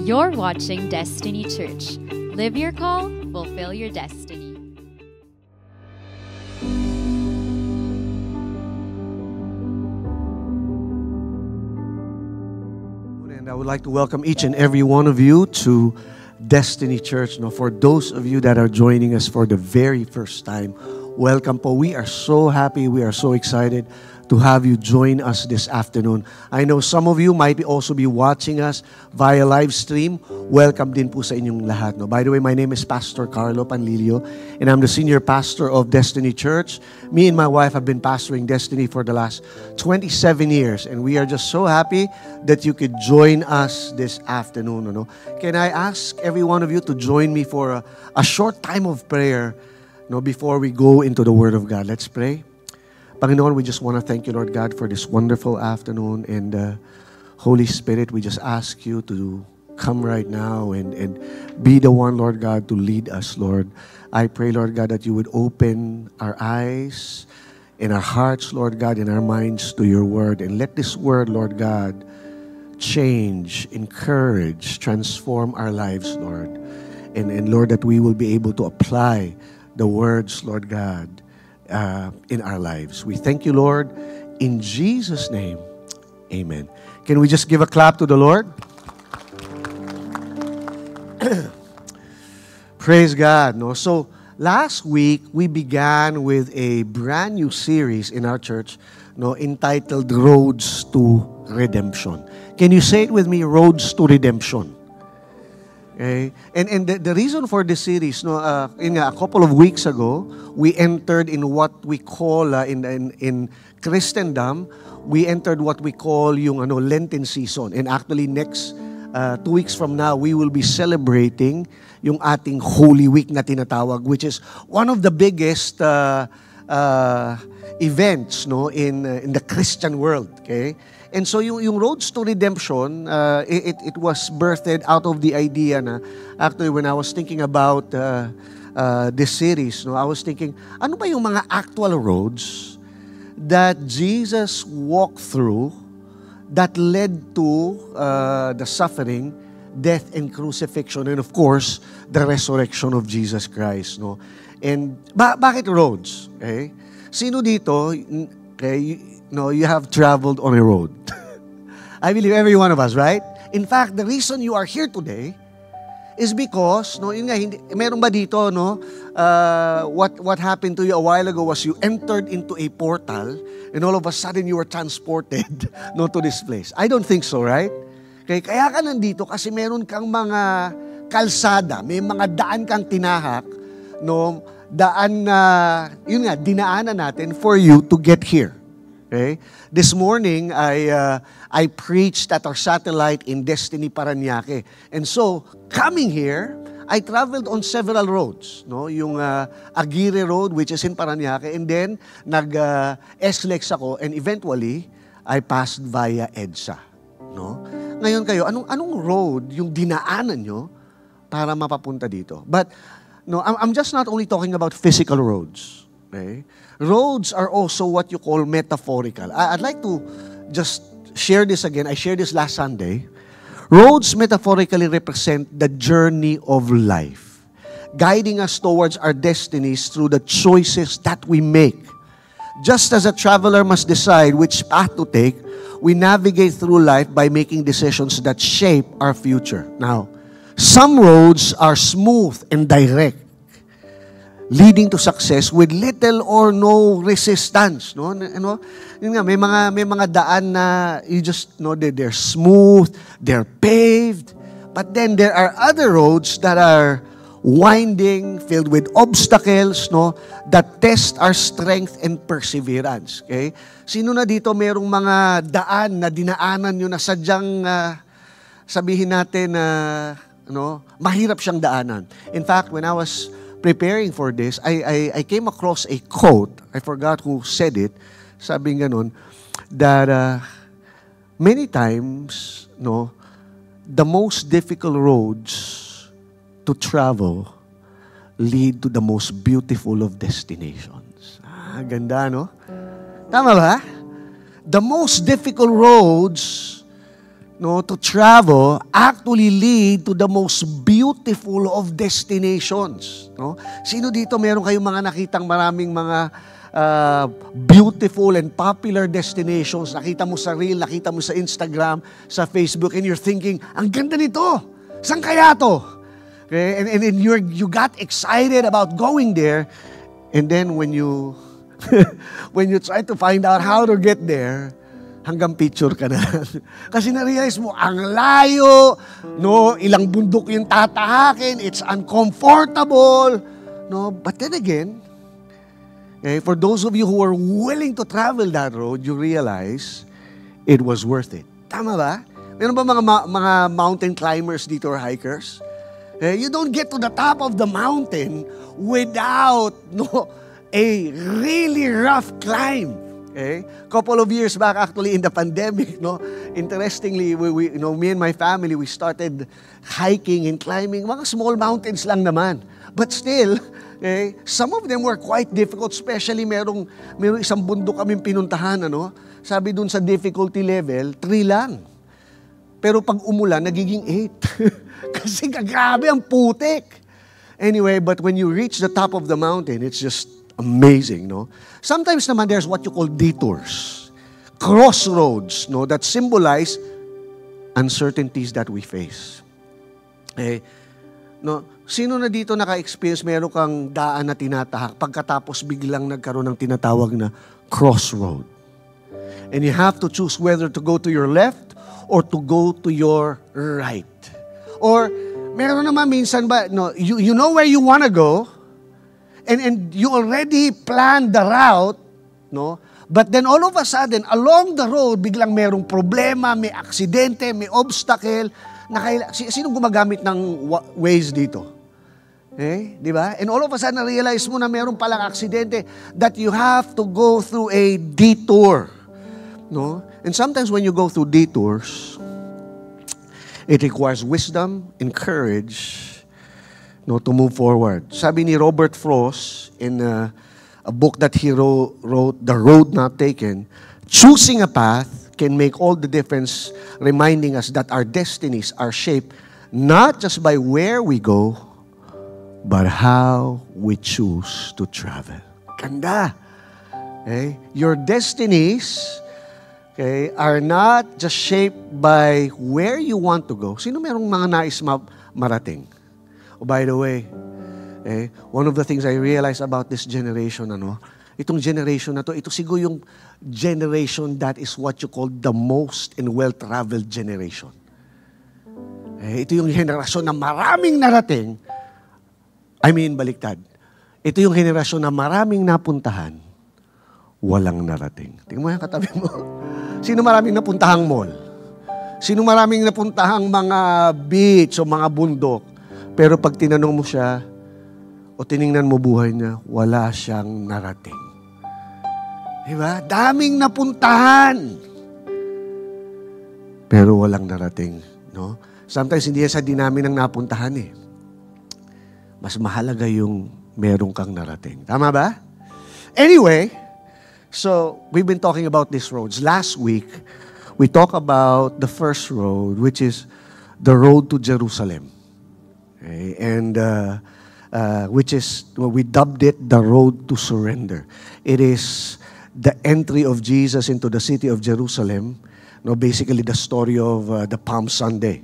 You're watching Destiny Church. Live your call, fulfill your destiny. And I would like to welcome each and every one of you to Destiny Church. Now, for those of you that are joining us for the very first time, welcome po. We are so happy, we are so excited to have you join us this afternoon. I know some of you might also be watching us via live stream. Welcome din po sa inyong lahat. No? By the way, my name is Pastor Carlo Panlilio, and I'm the senior pastor of Destiny Church. Me and my wife have been pastoring Destiny for the last 27 years, and we are just so happy that you could join us this afternoon. No? Can I ask every one of you to join me for a short time of prayer before we go into the Word of God? Let's pray. Panginoon, we just want to thank you, Lord God, for this wonderful afternoon. And Holy Spirit, we just ask you to come right now and be the one, Lord God, to lead us, Lord. I pray, Lord God, that you would open our eyes and our hearts, Lord God, and our minds to your word. And let this word, Lord God, change, encourage, transform our lives, Lord. And Lord, that we will be able to apply the words, Lord God, in our lives. We thank you, Lord, in Jesus' name. Amen. Can we just give a clap to the Lord? Praise God. No? So, last week, we began with a brand new series in our church entitled Roads to Redemption. Can you say it with me? Roads to Redemption. Okay. And the reason for this series, a couple of weeks ago, we entered in what we call in Christendom, we entered what we call yung Lenten season. And actually next 2 weeks from now, we will be celebrating yung ating Holy Week na tinatawag, which is one of the biggest events in the Christian world. Okay. And so yung Roads to Redemption, it was birthed out of the idea na actually when I was thinking about this series, I was thinking, ano ba yung mga actual roads that Jesus walked through that led to the suffering, death, and crucifixion, and of course, the resurrection of Jesus Christ. And bakit roads? Okay? Sino dito, okay, you have traveled on a road. I believe every one of us, right? In fact, the reason you are here today is because, meron ba dito, what happened to you a while ago was you entered into a portal and all of a sudden you were transported to this place. I don't think so, right? Okay, kaya ka nandito kasi meron kang mga kalsada, may mga daan kang tinahak, daan na, dinaanan natin for you to get here. Okay? This morning, I preached at our satellite in Destiny Parañaque. And so, coming here, I traveled on several roads. Yung Aguirre Road, which is in Parañaque, and then nag-SLEX ako, and eventually, I passed via EDSA. Ngayon kayo, anong road yung dinaanan nyo para mapapunta dito? But, I'm just not only talking about physical roads. Okay? Roads are also what you call metaphorical. I'd like to just share this again. I shared this last Sunday. Roads metaphorically represent the journey of life, guiding us towards our destinies through the choices that we make. Just as a traveler must decide which path to take, we navigate through life by making decisions that shape our future. Now, some roads are smooth and direct, leading to success with little or no resistance. May mga daan na you just know that they're smooth, they're paved, but then there are other roads that are winding, filled with obstacles, that test our strength and perseverance. Okay? Sino na dito merong mga daan na dinaanan nyo na sadyang sabihin natin na mahirap siyang daanan? In fact, when I was preparing for this, I came across a quote. I forgot who said it. Sabi ganon, that many times, the most difficult roads to travel lead to the most beautiful of destinations. Ganda, Tama ba? The most difficult roads no, to travel actually lead to the most beautiful of destinations. No? Sino dito meron kayong mga nakitang maraming mga beautiful and popular destinations? Nakita mo sa Reel, nakita mo sa Instagram, sa Facebook, and you're thinking, ang ganda nito! Saan kaya to? Okay? And you got excited about going there, and then when you when you try to find out how to get there, hanggang picture ka na. Kasi na-realize mo, ang layo, no, ilang bundok yung tatahakin, it's uncomfortable. No, but then again, for those of you who are willing to travel that road, you realize it was worth it. Tama ba? Meron ba mga mountain climbers dito or hikers? You don't get to the top of the mountain without a really rough climb. Okay? Couple of years back, actually, in the pandemic, interestingly, we me and my family, we started hiking and climbing. Mga small mountains lang naman. But still, okay, some of them were quite difficult, especially merong isang bundok kaming pinuntahan, sabi dun sa difficulty level, 3 lang. Pero pag umulan, nagiging 8. Kasi grabe ang putik. Anyway, but when you reach the top of the mountain, it's just amazing, no? Sometimes naman there's what you call detours, crossroads, that symbolize uncertainties that we face. Sino na dito naka-experience meron kang daan na tinatahak pagkatapos biglang nagkaroon ng tinatawag na crossroad? And you have to choose whether to go to your left or to go to your right. Or meron naman minsan ba, you know where you wanna go, and you already planned the route, but then all of a sudden, along the road, biglang merong problema, may aksidente, may obstacle. Sino gumagamit ng Waze dito? Di ba? And all of a sudden, realize mo na meron palang aksidente that you have to go through a detour. And sometimes when you go through detours, it requires wisdom and courage to move forward. Sabi ni Robert Frost in a book that he wrote, The Road Not Taken, choosing a path can make all the difference, reminding us that our destinies are shaped not just by where we go, but how we choose to travel. Ganda. Okay? Your destinies are not just shaped by where you want to go. Sino merong mga nais marating? Oh, by the way, one of the things I realized about this generation, itong generation na to, ito siguro yung generation that is what you call the most and well-traveled generation. Ito yung henerasyon na maraming narating, baliktad. Ito yung henerasyon na maraming napuntahan, walang narating. Tingnan mo yung katabi mo. Sino maraming napuntahang mall? Sino maraming napuntahang mga beach o mga bundok? Pero pag tinanong mo siya o tiningnan mo buhay niya, wala siyang narating. Diba? Daming napuntahan. Pero walang narating. Sometimes hindi yan sa dinami ng napuntahan Mas mahalaga yung meron kang narating. Tama ba? Anyway, so we've been talking about these roads. Last week, we talked about the first road, which is the road to Jerusalem. And which is, we dubbed it the road to surrender. It is the entry of Jesus into the city of Jerusalem. Basically the story of the Palm Sunday.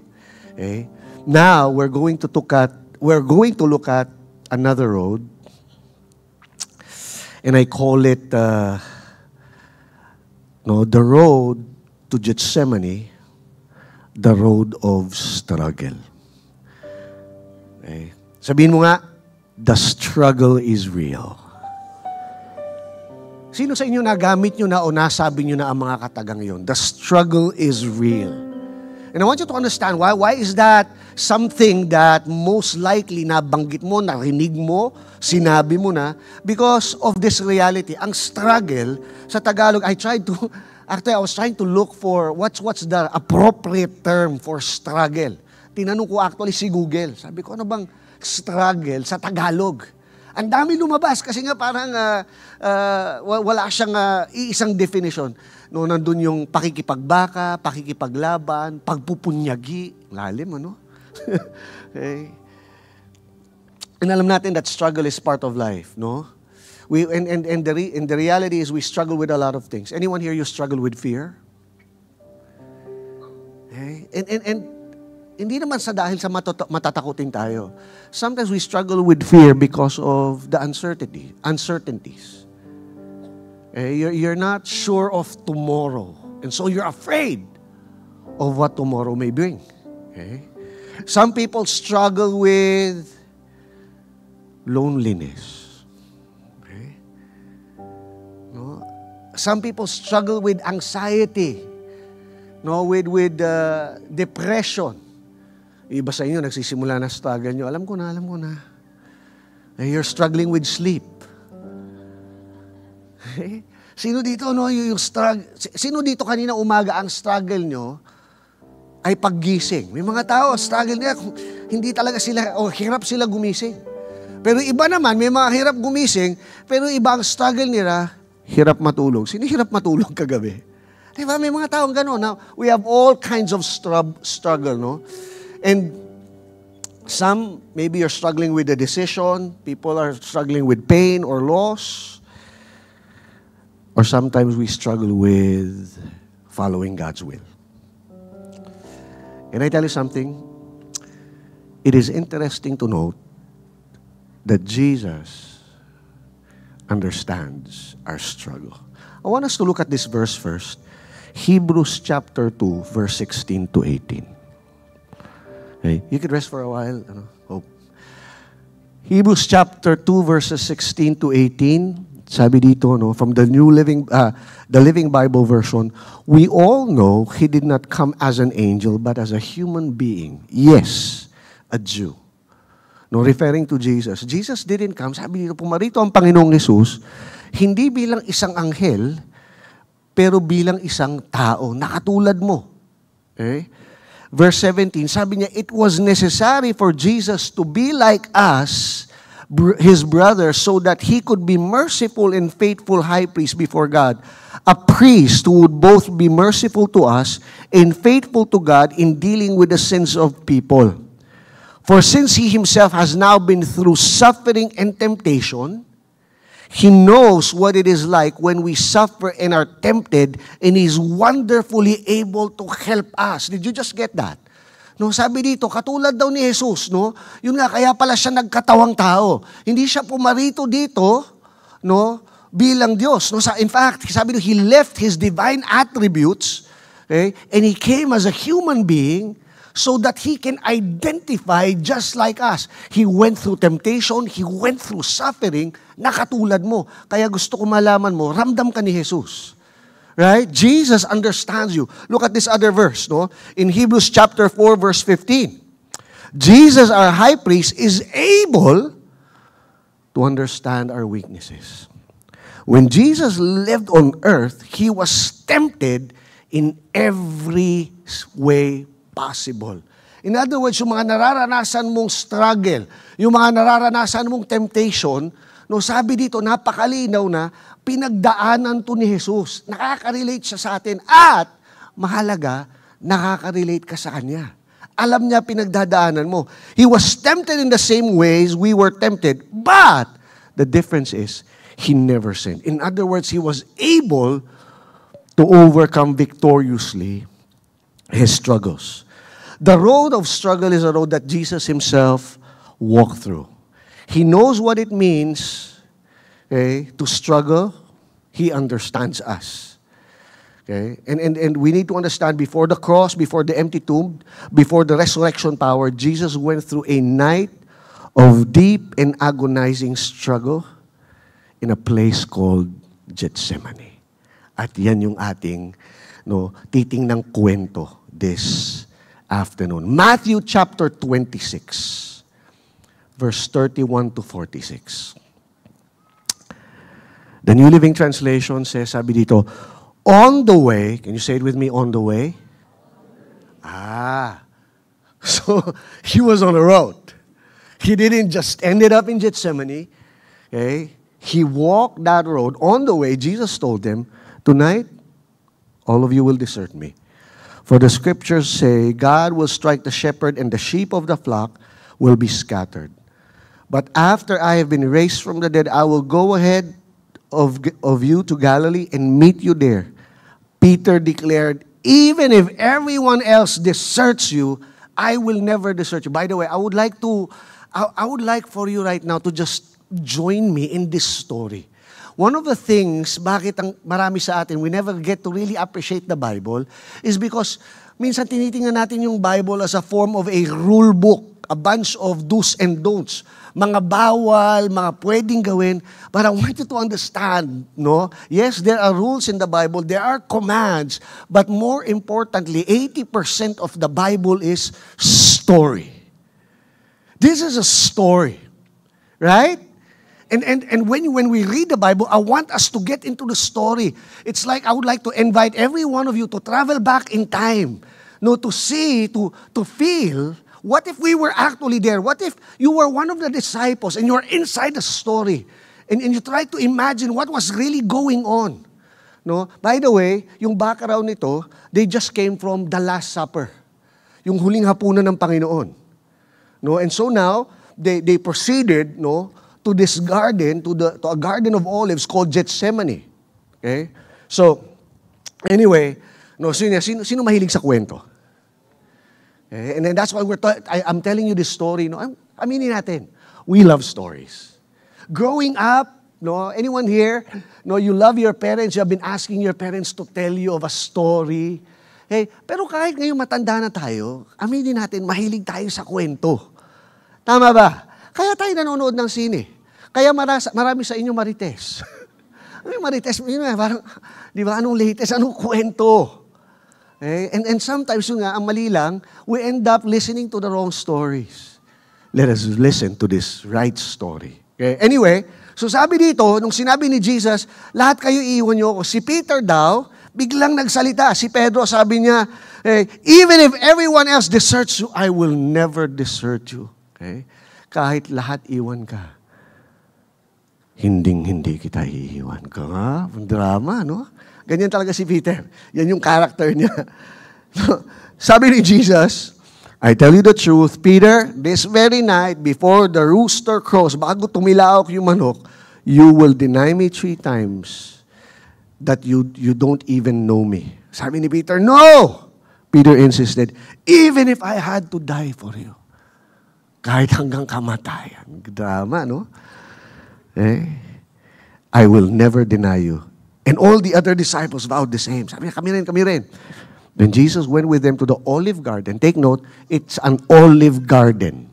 Now we're going to look at another road, and I call it the road to Gethsemane, the road of struggle. Sabihin mo nga, the struggle is real. Sino sa inyo nagamit nyo na o nasabi nyo na ang mga katagang yon? The struggle is real. And I want you to understand why. Why is that something that most likely nabanggit mo, narinig mo, sinabi mo na? Because of this reality. Ang struggle, sa Tagalog, I was trying to look for what's the appropriate term for struggle. Tinanong ko actually si Google. Sabi ko, ano bang struggle sa Tagalog? Ang dami lumabas kasi nga parang wala siyang iisang definition. No, nandun yung pakikipagbaka, pakikipaglaban, pagpupunyagi. Lalim, ano? Okay. And alam natin that struggle is part of life, no? The reality is we struggle with a lot of things. Anyone here, you struggle with fear? Okay. And hindi naman sa dahil sa matatakutin tayo. Sometimes we struggle with fear because of the uncertainties. You're not sure of tomorrow. And so you're afraid of what tomorrow may bring. Okay? Some people struggle with loneliness. Okay? No? Some people struggle with anxiety. No? With depression. Iba sa inyo, nagsisimula na struggle nyo. Alam ko na. You're struggling with sleep. Okay? Sino dito, no, yung struggle? Sino dito kanina umaga ang struggle nyo ay paggising? May mga tao, struggle nila, hindi talaga sila, hirap sila gumising. Pero iba naman, may mga hirap gumising, pero iba ang struggle nila, hirap matulog. Sino hirap matulog kagabi? Diba, may mga taong gano'n. Now, we have all kinds of struggle, no? And some, maybe you're struggling with a decision. People are struggling with pain or loss. Or sometimes we struggle with following God's will. And I tell you something, it is interesting to note that Jesus understands our struggle. I want us to look at this verse first. Hebrews chapter 2, verse 16 to 18. Okay, you could rest for a while. Hope. Hebrews chapter 2, verses 16 to 18. Sabi dito, no, from the Living Bible version, we all know He did not come as an angel, but as a human being. Yes, a Jew. No, referring to Jesus. Jesus didn't come, sabi dito, pumarito ang Panginoong Jesus, hindi bilang isang anghel, pero bilang isang tao, nakatulad mo. Okay? Verse 17, sabi niya, it was necessary for Jesus to be like us, His brother, so that He could be merciful and faithful high priest before God. A priest who would both be merciful to us and faithful to God in dealing with the sins of people. For since He Himself has now been through suffering and temptation, He knows what it is like when we suffer and are tempted, and He's wonderfully able to help us. Did you just get that? No, sabi dito, katulad daw ni Jesus, no? Yun nga, kaya pala siya nagkatawang tao. Hindi siya pumarito dito, no, bilang Diyos. No? In fact, sabi dito, He left His divine attributes, okay, and He came as a human being so that He can identify just like us. He went through temptation, He went through suffering, nakatulad mo. Kaya gusto ko malaman mo, ramdam ka ni Jesus. Right? Jesus understands you. Look at this other verse, no? In Hebrews chapter 4, verse 15. Jesus, our high priest, is able to understand our weaknesses. When Jesus lived on earth, He was tempted in every way possible. In other words, yung mga nararanasan mong struggle, yung mga nararanasan mong temptation, no, sabi dito, napakalinaw na, pinagdaanan to ni Jesus. Nakaka-relate siya sa atin at mahalaga, nakaka-relate ka sa Kanya. Alam niya pinagdadaanan mo. He was tempted in the same ways we were tempted, but the difference is, He never sinned. In other words, He was able to overcome victoriously His struggles. The road of struggle is a road that Jesus Himself walked through. He knows what it means, okay, to struggle. He understands us. Okay? And we need to understand, before the cross, before the empty tomb, before the resurrection power, Jesus went through a night of deep and agonizing struggle in a place called Gethsemane. At yan yung ating titingnang kwento this afternoon. Matthew chapter 26, verse 31 to 46. The New Living Translation says, sabi dito, on the way, can you say it with me, on the way? So, He was on the road. He didn't just ended up in Gethsemane. Okay? He walked that road. On the way, Jesus told them, tonight, all of you will desert me. For the scriptures say, God will strike the shepherd and the sheep of the flock will be scattered. But after I have been raised from the dead, I will go ahead of you to Galilee and meet you there. Peter declared, even if everyone else deserts you, I will never desert you. By the way, I would like for you right now to just join me in this story. One of the things, bakit ang marami sa atin, we never get to really appreciate the Bible, is because minsan tinitingnan natin yung Bible as a form of a rule book, a bunch of do's and don'ts. Mga bawal, mga pwedeng gawin. But I want you to understand, no? Yes, there are rules in the Bible, there are commands, but more importantly, 80% of the Bible is story. This is a story, right? And when we read the Bible, I want us to get into the story. It's like I would like to invite every one of you to travel back in time, no, to see, to feel. What if we were actually there? What if you were one of the disciples and you're inside the story and you try to imagine what was really going on? No? By the way, yung background nito, they just came from the Last Supper. Yung huling hapunan ng Panginoon. No? And so now, they proceeded, no, to this garden, to a garden of olives called Gethsemane. Okay? So, anyway, no, sino mahilig sa kwento? Okay? And then that's why I'm telling you this story. No, aminin natin, we love stories. Growing up, no, anyone here, no, you love your parents, you have been asking your parents to tell you of a story. Okay? Pero kahit ngayon matanda na tayo, aminin natin, mahilig tayo sa kwento. Tama ba? Kaya tayo nanonood ng sine. Kaya marami sa inyo marites. Ano yung marites? Parang, di ba, anong latest? Anong kwento? Okay? And sometimes yung nga, ang mali lang, we end up listening to the wrong stories. Let us listen to this right story. Okay? Anyway, so sabi dito, nung sinabi ni Jesus, lahat kayo iiwan niyo ako. Si Peter daw, biglang nagsalita. Si Pedro, sabi niya, even if everyone else deserts you, I will never desert you. Okay? Kahit lahat iwan ka, hindi kita iiwan ka. Drama, no? Ganyan talaga si Peter. Yan yung character niya. Sabi ni Jesus, I tell you the truth, Peter, this very night, before the rooster crows, bago tumilaok yung manok, you will deny me 3 times that you don't even know me. Sabi ni Peter, no! Peter insisted, even if I had to die for you. Kahit hanggang kamatayan. Drama, no? I will never deny you. And all the other disciples vowed the same. Sabi niya, kami rin. Then Jesus went with them to the olive garden. Take note, it's an olive garden.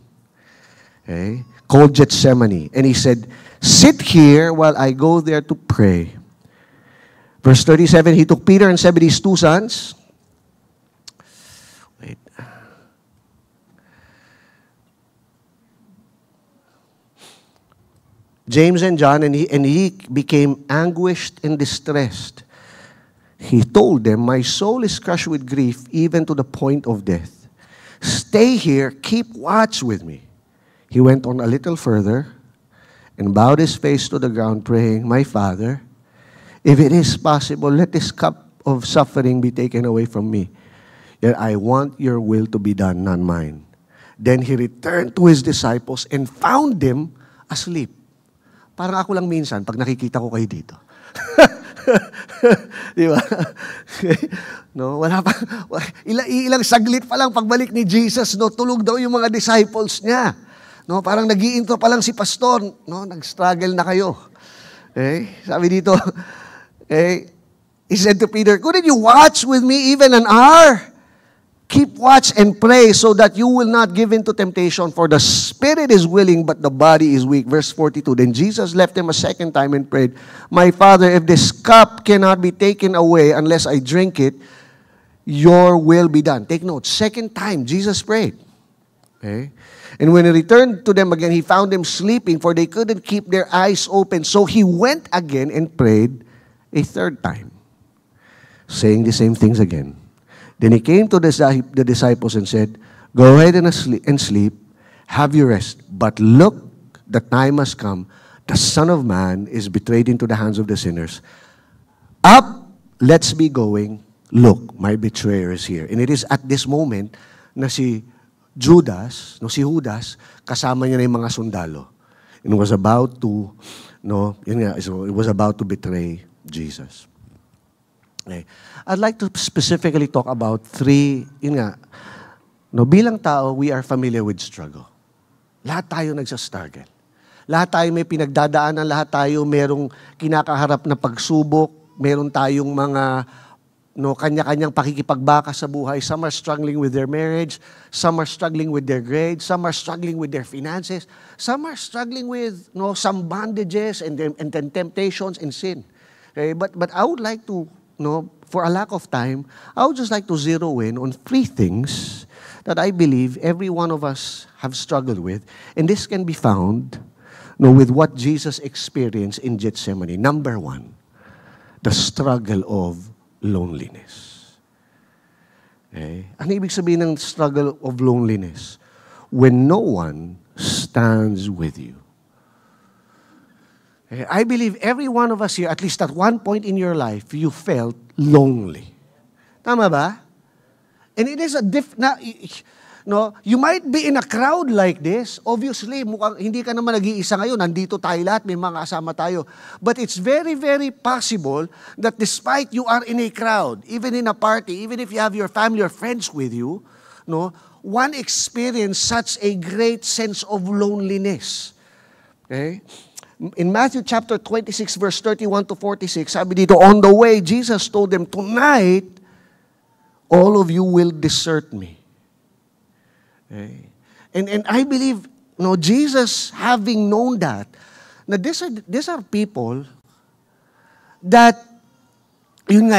Okay? Called Gethsemane. And he said, sit here while I go there to pray. Verse 37, he took Peter and Zebedee's 2 sons. Wait. James and John, and he became anguished and distressed. He told them, my soul is crushed with grief, even to the point of death. Stay here, keep watch with me. He went on a little further and bowed his face to the ground, praying, my Father, if it is possible, let this cup of suffering be taken away from me. Yet I want your will to be done, not mine. Then he returned to his disciples and found them asleep. Parang ako lang minsan, pag nakikita ko kayo dito. Di ba? No, wala pa. Ilang saglit pa lang pagbalik ni Jesus, no, tulog daw yung mga disciples niya. No, parang nag-iintro pa lang si pastor, no, nag-struggle na kayo. Sabi dito, he said to Peter, couldn't you watch with me even an hour? Keep watch and pray so that you will not give in to temptation, for the spirit is willing, but the body is weak. Verse 42, then Jesus left them a second time and prayed, my Father, if this cup cannot be taken away unless I drink it, your will be done. Take note, second time, Jesus prayed. Okay? And when he returned to them again, he found them sleeping, for they couldn't keep their eyes open. So he went again and prayed a third time, saying the same things again. Then he came to the disciples and said, go ahead and sleep, have your rest. But look, the time has come the Son of Man is betrayed into the hands of the sinners. Up, let's be going. Look, my betrayer is here. And it is at this moment na si Judas, si Judas, kasama niya na yung mga sundalo. And was about to, it was about to betray Jesus. Okay. I'd like to specifically talk about three, bilang tao, we are familiar with struggle. Lahat tayo nagsastruggle. Lahat tayo may pinagdadaanan, lahat tayo merong kinakaharap na pagsubok, meron tayong mga kanya-kanyang pakikipagbaka sa buhay. Some are struggling with their marriage, some are struggling with their grades, some are struggling with their finances, some are struggling with some bondages and then temptations and sin. Okay? But I would like to, for a lack of time, I would just like to zero in on three things that I believe every one of us have struggled with. And this can be found with what Jesus experienced in Gethsemane. Number one, the struggle of loneliness. Okay? Ano ibig sabihin ng struggle of loneliness? When no one stands with you. Okay? I believe every one of us here, at least at one point in your life, you felt lonely. Tama ba? And it is you might be in a crowd like this. Obviously, mukhang hindi ka naman nag-iisa ngayon. Nandito tayo lahat, may mga kasama tayo. But it's very, very possible that despite you are in a crowd, even in a party, even if you have your family or friends with you, one experience such a great sense of loneliness. Okay? In Matthew chapter 26, verse 31 to 46, sabi dito, on the way, Jesus told them, tonight, all of you will desert me. Okay. And I believe, Jesus having known that, these are people that,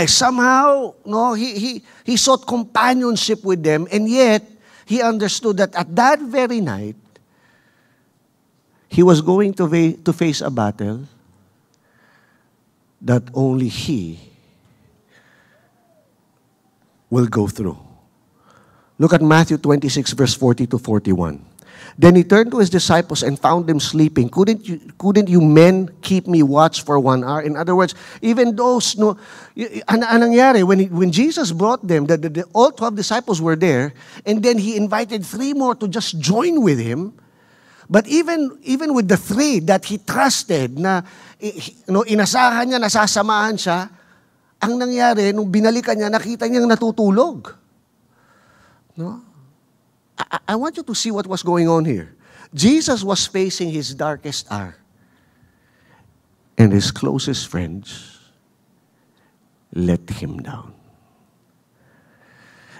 somehow, he sought companionship with them, and yet, he understood that at that very night, he was going to face a battle that only he will go through. Look at Matthew 26, verse 40 to 41. Then he turned to his disciples and found them sleeping. Couldn't you men keep me watch for 1 hour? In other words, even those, anong nangyari? When Jesus brought them, all 12 disciples were there, and then he invited 3 more to just join with him. But even with the 3 that he trusted, na inasahan niya, nasasamahan siya, ang nangyari, nung binalikan niya, nakita niyang natutulog. I want you to see what was going on here. Jesus was facing his darkest hour. And his closest friends let him down.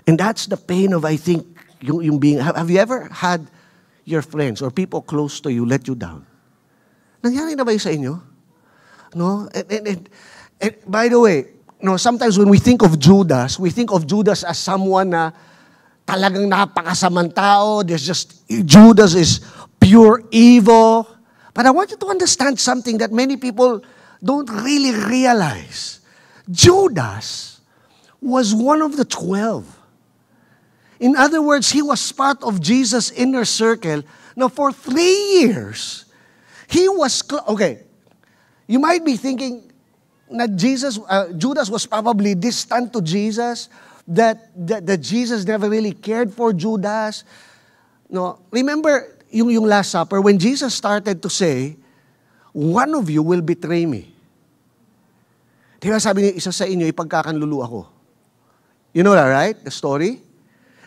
And that's the pain of, I think, yung being, have you ever had your friends or people close to you let you down? Nangyari na ba yun sa inyo? And by the way, sometimes when we think of Judas as someone na talagang napakasamang tao. Judas is pure evil. But I want you to understand something that many people don't really realize. Judas was one of the 12. In other words, he was part of Jesus' inner circle. Now, for 3 years, he was... Okay, you might be thinking that Judas was probably distant to Jesus, that Jesus never really cared for Judas. No, remember yung Last Supper, when Jesus started to say, one of you will betray me. Diba sabi niya, isa sa inyo, ipagkakanlulu ako. You know that, right? The story?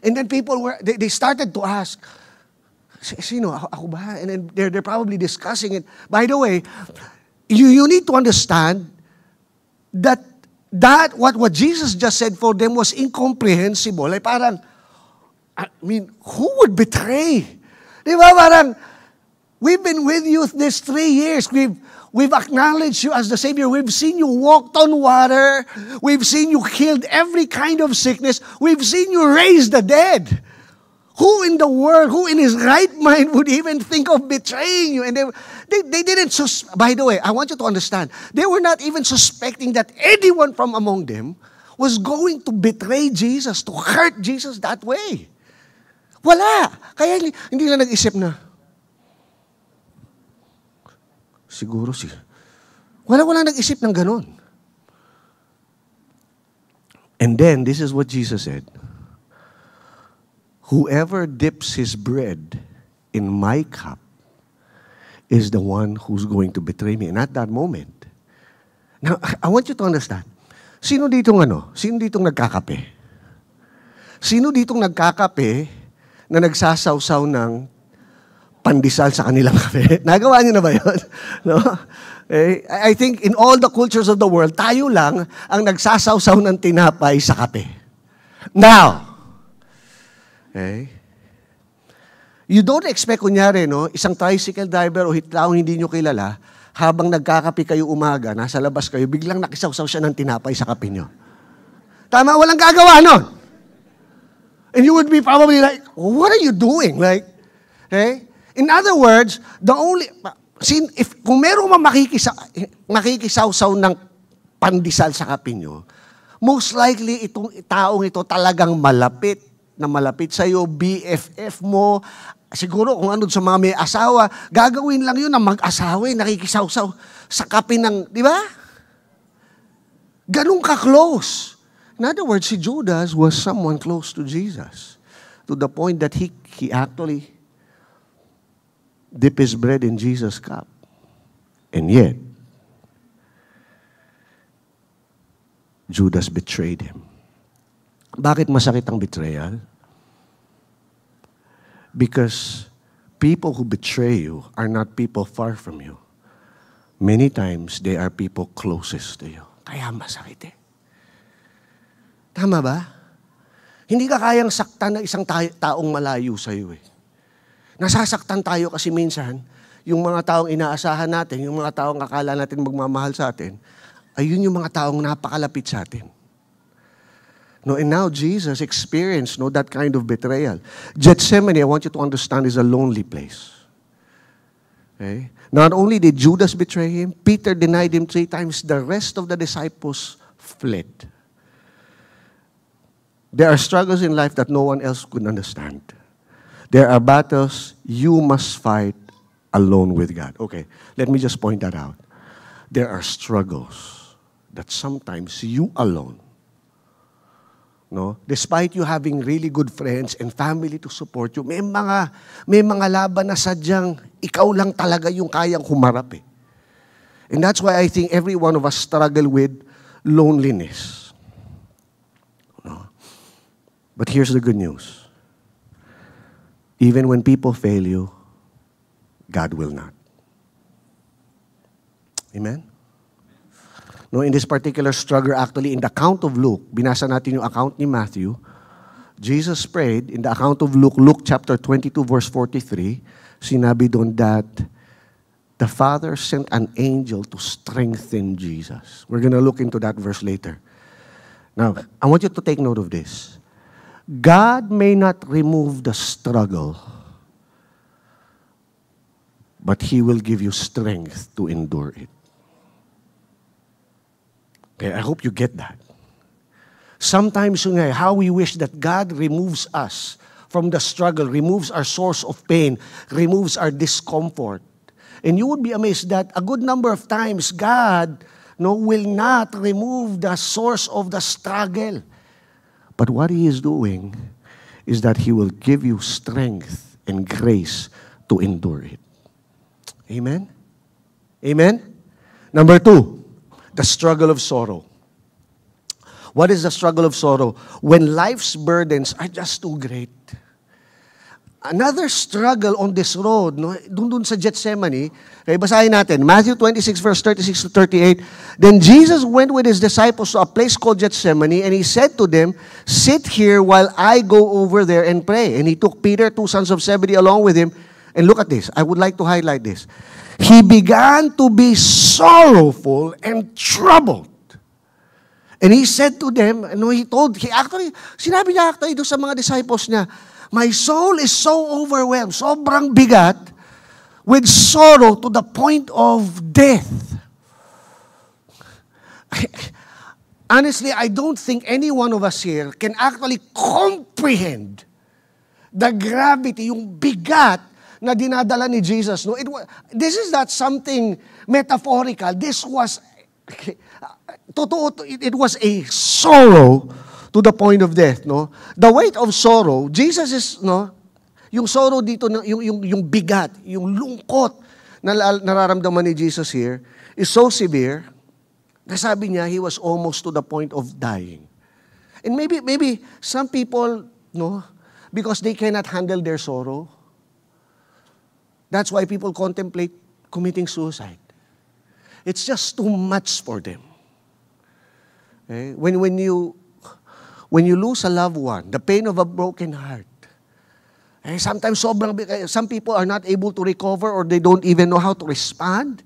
And then people they started to ask, sino, ako ba? And then they're probably discussing it. By the way, you need to understand that what Jesus just said for them was incomprehensible. Like parang, who would betray? Di ba parang, we've been with you these 3 years. We've acknowledged you as the Savior. We've seen you walked on water. We've seen you healed every kind of sickness. We've seen you raise the dead. Who in the world, who in his right mind would even think of betraying you? And they didn't, by the way, I want you to understand, they were not even suspecting that anyone from among them was going to betray Jesus, to hurt Jesus that way. Wala. Kaya hindi na nag-isip na, siguro si... Wala nag-isip ng ganun. And then, this is what Jesus said. Whoever dips his bread in my cup is the one who's going to betray me. And at that moment, now, I want you to understand, sino ditong nagkakape? Sino ditong nagkakape na nagsasawsaw ng pandesal sa kanilang kape? Nagawa niyo na ba yun? No? I think in all the cultures of the world, tayo lang ang nagsasawsaw ng tinapay sa kape. Now, okay, you don't expect, kunyari, no, isang tricycle driver o hitlaong hindi nyo kilala, habang nagkakape kayo umaga, nasa labas kayo, biglang nakisawsaw siya ng tinapay sa kape nyo. Tama, walang gagawa nun. And you would be probably like, what are you doing? Like, okay? In other words, kung meron mang makikisawsaw ng pandesal sa kape nyo, most likely itong taong ito talagang malapit sa'yo, BFF mo, siguro kung ano sa mga may asawa, gagawin lang yun na mag-asawa, nakikisawsaw sa kape ng, di ba? Ganun ka-close. In other words, si Judas was someone close to Jesus, to the point that he actually dipped his bread in Jesus' cup. And yet, Judas betrayed him. Bakit masakit ang betrayal? Because people who betray you are not people far from you. Many times, they are people closest to you. Kaya masakit eh. Tama ba? Hindi ka kayang saktan ng isang taong malayo sa iyo eh. Nasasaktan tayo kasi minsan, yung mga taong inaasahan natin, yung mga taong akala natin magmamahal sa atin, ayun yung mga taong napakalapit sa atin. No, and now Jesus experienced that kind of betrayal. Gethsemane, I want you to understand, is a lonely place. Okay? Not only did Judas betray him, Peter denied him 3 times, the rest of the disciples fled. There are struggles in life that no one else could understand. There are battles you must fight alone with God. Okay, let me just point that out. There are struggles that sometimes you alone, no, despite you having really good friends and family to support you, may mga laban na sadyang ikaw lang talaga yung kayang humarap eh. And that's why I think every one of us struggle with loneliness. No? But here's the good news. Even when people fail you, God will not. Amen? No, in this particular struggle, actually, in the account of Luke, binasa natin yung account ni Matthew, Jesus prayed, in the account of Luke chapter 22, verse 43, sinabi doon that the Father sent an angel to strengthen Jesus. We're gonna look into that verse later. Now, I want you to take note of this. God may not remove the struggle, but He will give you strength to endure it. Okay, I hope you get that. Sometimes, how we wish that God removes us from the struggle, removes our source of pain, removes our discomfort. And you would be amazed that a good number of times, God will not remove the source of the struggle. But what He is doing is that He will give you strength and grace to endure it. Amen? Amen? Number 2, the struggle of sorrow. What is the struggle of sorrow? When life's burdens are just too great. Another struggle on this road, dun sa Gethsemane, okay, basahin natin, Matthew 26, verse 36 to 38. Then Jesus went with His disciples to a place called Gethsemane, and He said to them, "Sit here while I go over there and pray." And He took Peter, 2 sons of Zebedee, along with Him. And look at this. I would like to highlight this. He began to be sorrowful and troubled. And He said to them, sinabi niya actually doon sa mga disciples niya, "My soul is so overwhelmed," sobrang bigat, "with sorrow to the point of death." Honestly, I don't think any one of us here can actually comprehend the gravity, yung bigat na dinadala ni Jesus. No? This is not something metaphorical. This was, totoo, it was a sorrow to the point of death. No? The weight of sorrow, Jesus is, no, yung sorrow dito, yung bigat, yung lungkot na nararamdaman ni Jesus here is so severe na sabi niya, he was almost to the point of dying. And maybe some people, no, because they cannot handle their sorrow, that's why people contemplate committing suicide. It's just too much for them. Okay? When you lose a loved one, the pain of a broken heart, sometimes some people are not able to recover or they don't even know how to respond.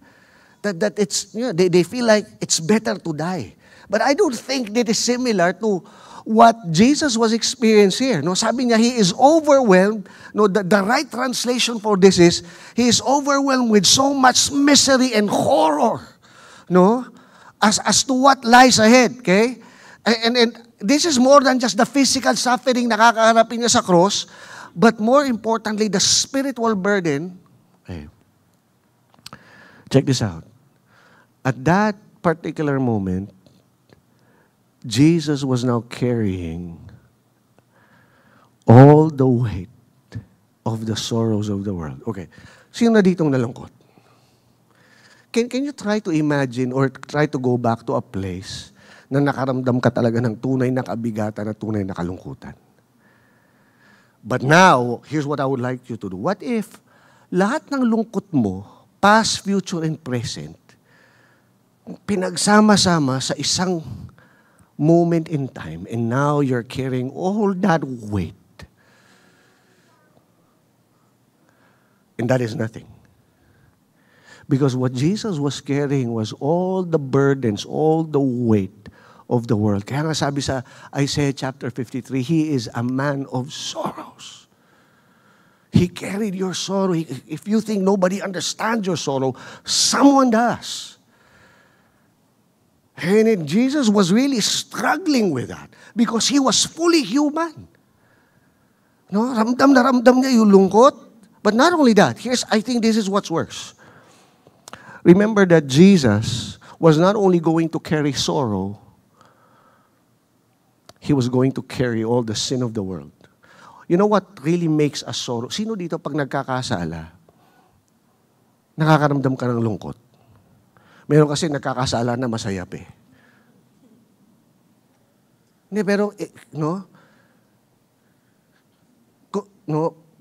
That it's, you know, they feel like it's better to die. But I don't think that is similar to what Jesus was experiencing here. No, sabi niya, he is overwhelmed. No, the right translation for this is, he is overwhelmed with so much misery and horror. No, as to what lies ahead. Okay, and this is more than just the physical suffering na kakaharapin niya sa cross, but more importantly, the spiritual burden. Okay. Check this out. At that particular moment, Jesus was now carrying all the weight of the sorrows of the world. Okay. Sino na ditong nalungkot? Can you try to imagine or try to go back to a place na nakaramdam ka talaga ng tunay na kabigatan at tunay na kalungkutan? But now, here's what I would like you to do. What if lahat ng lungkot mo, past, future, and present, pinagsama-sama sa isang moment in time, and now you're carrying all that weight. And that is nothing. Because what Jesus was carrying was all the burdens, all the weight of the world. Kaya nga sabi sa Isaiah chapter 53, He is a man of sorrows. He carried your sorrow. If you think nobody understands your sorrow, someone does. And Jesus was really struggling with that because He was fully human. No, ramdam na ramdam niya yung lungkot. But not only that, I think this is what's worse. Remember that Jesus was not only going to carry sorrow, He was going to carry all the sin of the world. You know what really makes us sorrow? Sino dito pag nagkakasala, nakakaramdam ka ng lungkot? Meron kasi nagkakasala na masaya pa eh. Hindi, pero,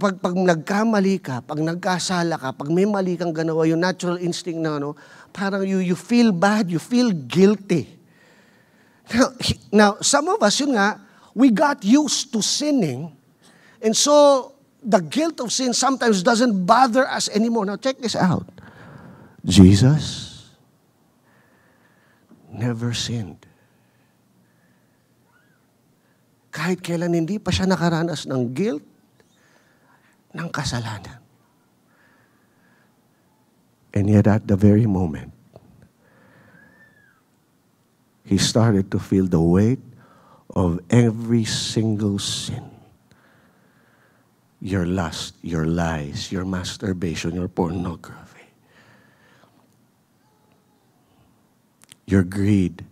pag nagkamali ka, pag nagkasala ka, pag may mali kang ganawa, yung natural instinct na, parang you feel bad, you feel guilty. Now, some of us, yun nga, we got used to sinning, and so, the guilt of sin sometimes doesn't bother us anymore. Now, check this out. Jesus never sinned. Kahit kailan hindi pa siya nakaranas ng guilt, ng kasalanan. And yet at the very moment, He started to feel the weight of every single sin. Your lust, your lies, your masturbation, your pornography. Your greed,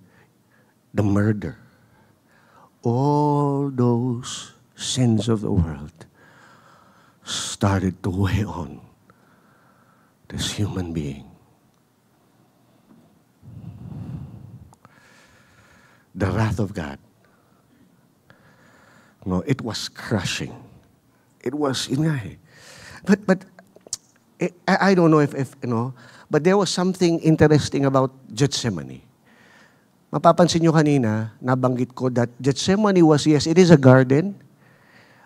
the murder, all those sins of the world started to weigh on this human being. The wrath of God. No, it was crushing. It was, but I don't know if but there was something interesting about Gethsemane. Mapapansin nyo kanina, nabanggit ko that Gethsemane was, yes, it is a garden,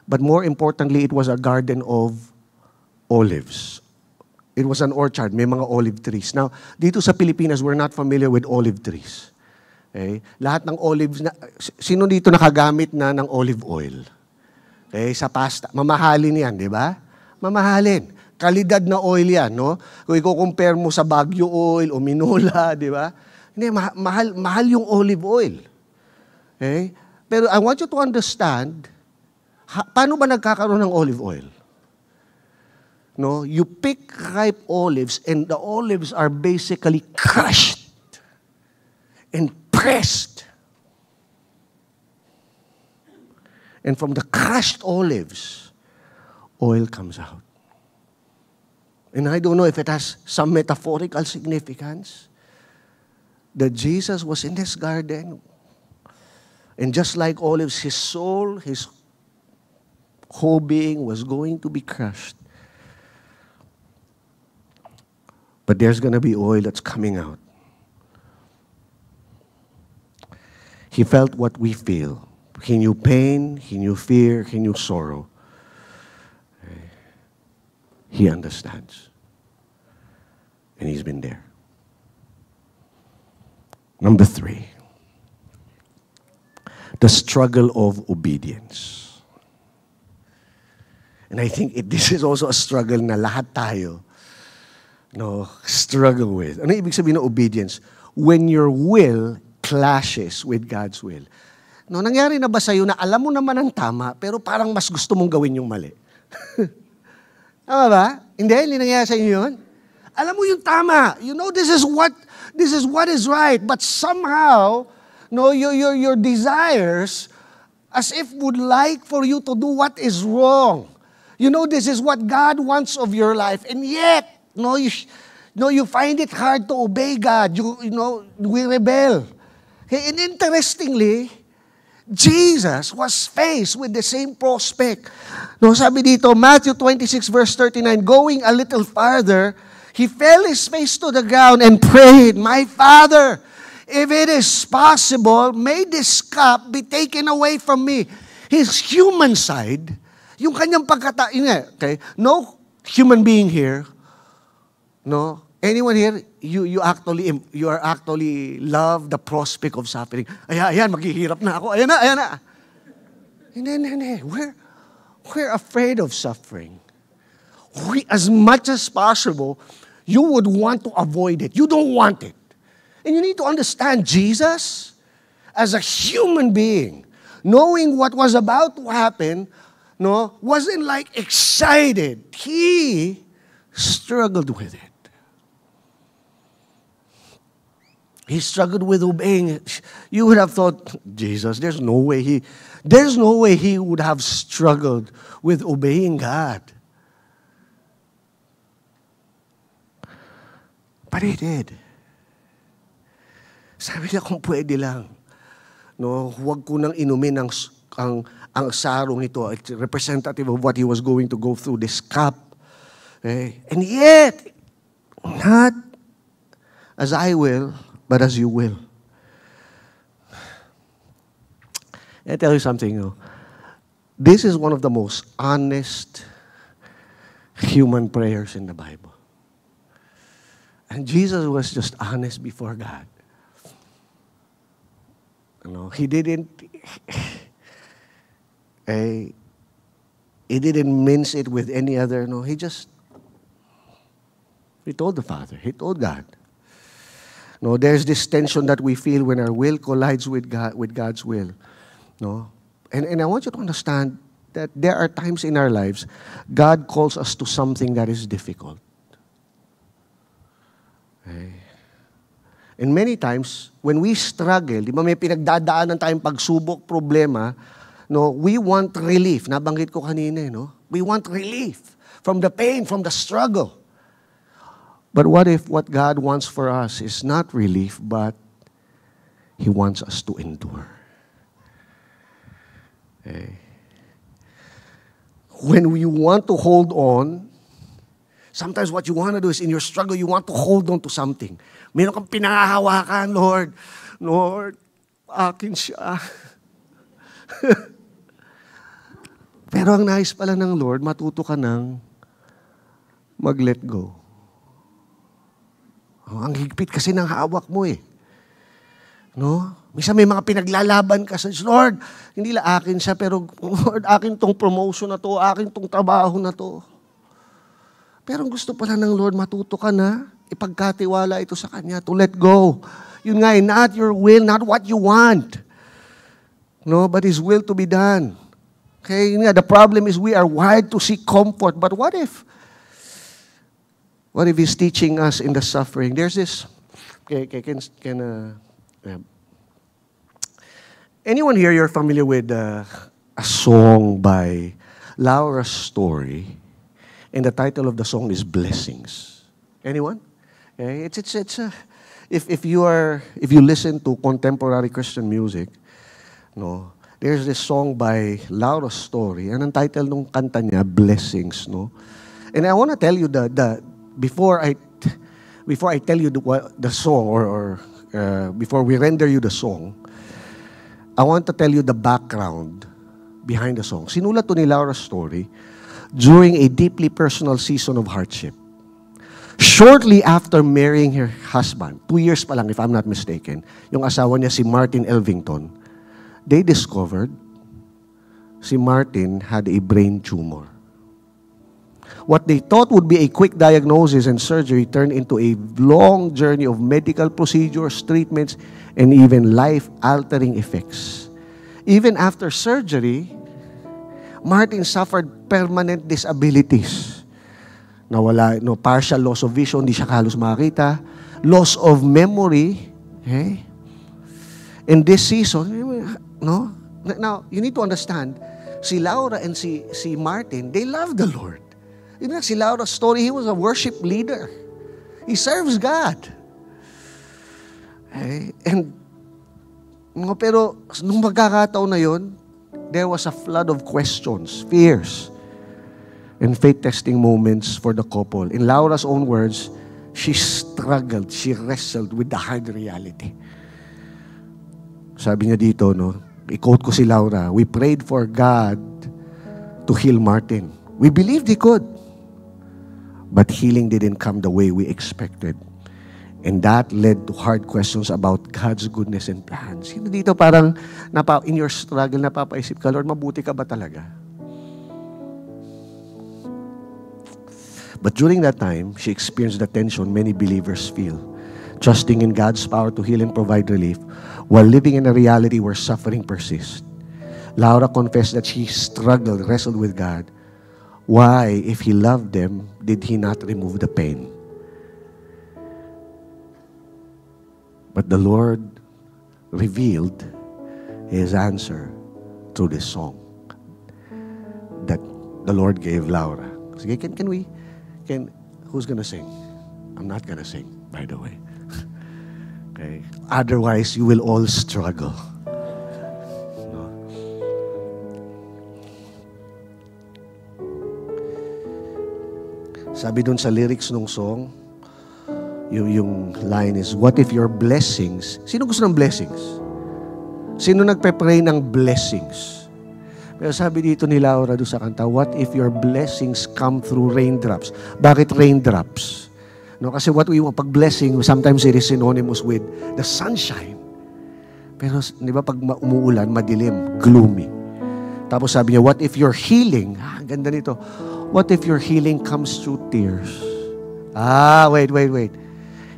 but more importantly, it was a garden of olives. It was an orchard, may mga olive trees. Now, dito sa Pilipinas, we're not familiar with olive trees. Okay? Lahat ng olives, sino dito nakagamit na ng olive oil? Okay? Sa pasta, mamahalin yan, di ba? Mamahalin. Kalidad na oil yan, no? Kung i-compare mo sa Baguio oil o Minola, di ba? Hindi, mahal yung olive oil. Okay? Pero I want you to understand, paano ba nagkakaroon ng olive oil? No, you pick ripe olives and the olives are basically crushed and pressed. And from the crushed olives, oil comes out. And I don't know if it has some metaphorical significance that Jesus was in this garden. And just like olives, his soul, his whole being was going to be crushed. But there's going to be oil that's coming out. He felt what we feel. He knew pain, he knew fear, he knew sorrow. He understands. And he's been there. Number 3. The struggle of obedience. And I think this is also a struggle na lahat tayo struggle with. Ano ibig sabihin ng obedience? When your will clashes with God's will. No, nangyari na ba sa'yo na alam mo naman ang tama, pero parang mas gusto mong gawin yung mali? Tama ba? Hindi nangyari sa'yo yun? Alam mo yung tama. You know, this is what is right. But somehow, your desires, as if would like for you to do what is wrong. You know, this is what God wants of your life. And yet, you find it hard to obey God. We rebel. Okay, and interestingly, Jesus was faced with the same prospect. No, sabi dito, Matthew 26 verse 39, going a little farther, he fell his face to the ground and prayed, "My Father, if it is possible, may this cup be taken away from me." His human side, yung kanyang okay, no human being here, no, anyone here, you are actually love the prospect of suffering. Ayan, maghihirap na ako. Ayan na. Hindi. We're afraid of suffering. As much as possible, you would want to avoid it. You don't want it. And you need to understand Jesus, as a human being, knowing what was about to happen, wasn't like excited. He struggled with it. He struggled with obeying. You would have thought, Jesus, there's no way he would have struggled with obeying God. But he did. Sabi niya, kung pwede lang, huwag ko nang inumin ang sarong ito. It's representative of what he was going to go through, this cup. Okay? And yet, not as I will, but as you will. I tell you something, this is one of the most honest human prayers in the Bible. And Jesus was just honest before God. He didn't mince it with any other. No, he told the Father. He told God. No, there's this tension that we feel when our will collides with God's will. No, and I want you to understand that there are times in our lives God calls us to something that is difficult. Okay. And many times, when we struggle, di ba may pinagdadaanan tayong pagsubok, problema, we want relief. Nabanggit ko kanina, we want relief from the pain, from the struggle. But what if what God wants for us is not relief, but He wants us to endure? Okay. When we want to hold on, sometimes what you want to do is in your struggle, you want to hold on to something. Meron kang pinangahawakan, Lord, akin siya. Pero ang nais pala ng Lord, matuto ka ng mag-let go. Ang higpit kasi ng hawak mo eh. Minsan may mga pinaglalaban ka sa Lord, hindi lang akin siya, pero Lord, akin tong promotion na to, akin tong trabaho na to. Pero gusto pala ng Lord, matuto ka na, ipagkatiwala ito sa Kanya, to let go. Yun nga, not your will, not what you want. But His will to be done. Okay, the problem is we are wired to seek comfort. But what if What if He's teaching us in the suffering? There's this, yeah. Anyone here, you're familiar with a song by Laura Story, and the title of the song is Blessings. Anyone? Okay. If you listen to contemporary Christian music, no, there's this song by Laura Story, and ang title ng kanta niya, Blessings, no. And I want to tell you before I tell you the song or before we render you the song, I want to tell you the background behind the song. Sinulat to ni Laura Story during a deeply personal season of hardship. Shortly after marrying her husband, 2 years pa lang if I'm not mistaken, yung asawa niya si Martin Elvington, they discovered si Martin had a brain tumor. What they thought would be a quick diagnosis and surgery turned into a long journey of medical procedures, treatments, and even life-altering effects. Even after surgery, Martin suffered permanent disabilities. Nawala, partial loss of vision, hindi siya halos makita. Loss of memory. Okay? In this season, no? Now, you need to understand, si Laura and si Martin, they love the Lord. You know, si Laura's Story, he was a worship leader. He serves God. Okay? And, pero nung magkakataon na yun, there was a flood of questions, fears, and faith-testing moments for the couple. In Laura's own words, she struggled, she wrestled with the hard reality. Sabi niya dito, no, i-quote ko si Laura, we prayed for God to heal Martin. We believed He could. But healing didn't come the way we expected. And that led to hard questions about God's goodness and plans. Sino dito parang in your struggle, napapaisip ka, Lord, mabuti ka ba talaga? But during that time, she experienced the tension many believers feel, trusting in God's power to heal and provide relief while living in a reality where suffering persists. Laura confessed that she wrestled with God. Why, if He loved them, did He not remove the pain? But the Lord revealed His answer through this song that the Lord gave Laura. Sige, who's gonna sing? I'm not gonna sing, by the way. Okay? Otherwise, you will all struggle. No? Sabi dun sa lyrics ng song, yung line is, what if your blessings, sino gusto ng blessings? Sino nagpe-pray ng blessings? Pero sabi dito ni Laura doon sa kanta, what if your blessings come through raindrops? Bakit raindrops? No, kasi what we want, pag blessing, sometimes it is synonymous with the sunshine. Pero, di ba, pag umuulan, madilim, gloomy. Tapos sabi niya, what if your healing, ang ganda nito, what if your healing comes through tears? Wait.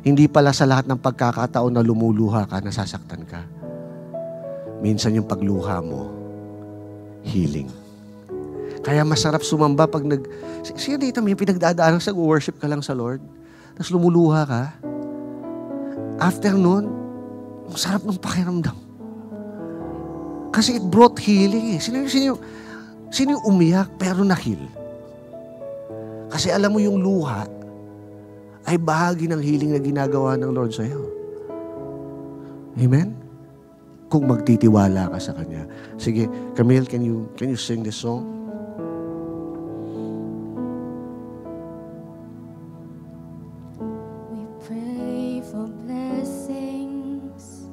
Hindi pala sa lahat ng pagkakataon na lumuluha ka, nasasaktan ka. Minsan yung pagluha mo, healing. Kaya masarap sumamba pag Sino dito may pinagdadaanan sa worship ka lang sa Lord, tapos lumuluha ka. After nun, masarap ng pakiramdam. Kasi it brought healing eh. Sino yung umiyak pero na-heal? Kasi alam mo yung luha, ay bahagi ng healing na ginagawa ng Lord sa iyo. Amen? Kung magtitiwala ka sa Kanya. Sige, Camille, can you sing this song? We pray for blessings.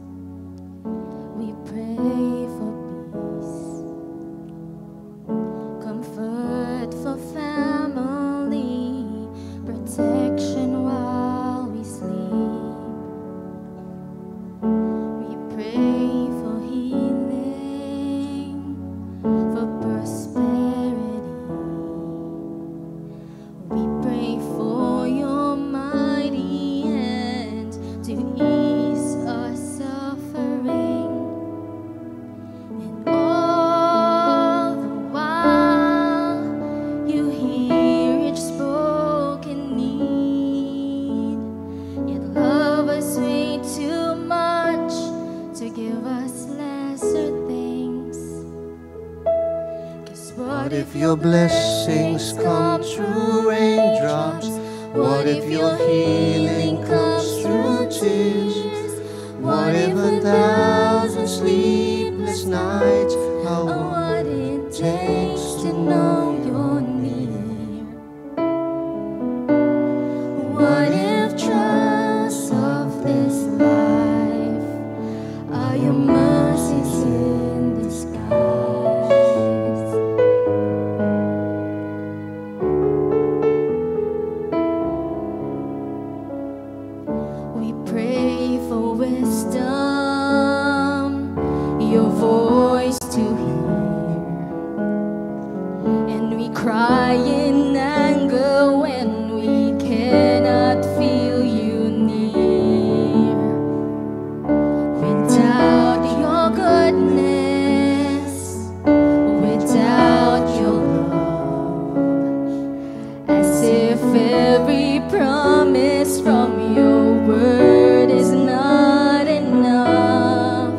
We pray for peace. Comfort for family. Protection while we sleep. We pray for healing, for prosperity. We pray for your mighty hand to your blessings come through raindrops? What if your healing comes through tears? What if 1,000 sleepless nights are what it takes to know you're near? What if trials of this life are your mercies in disguise? We pray for wisdom, your voice to hear, and we cry in anger when we cannot feel you near. Without your goodness, without your love, as if every promise from your word is not enough.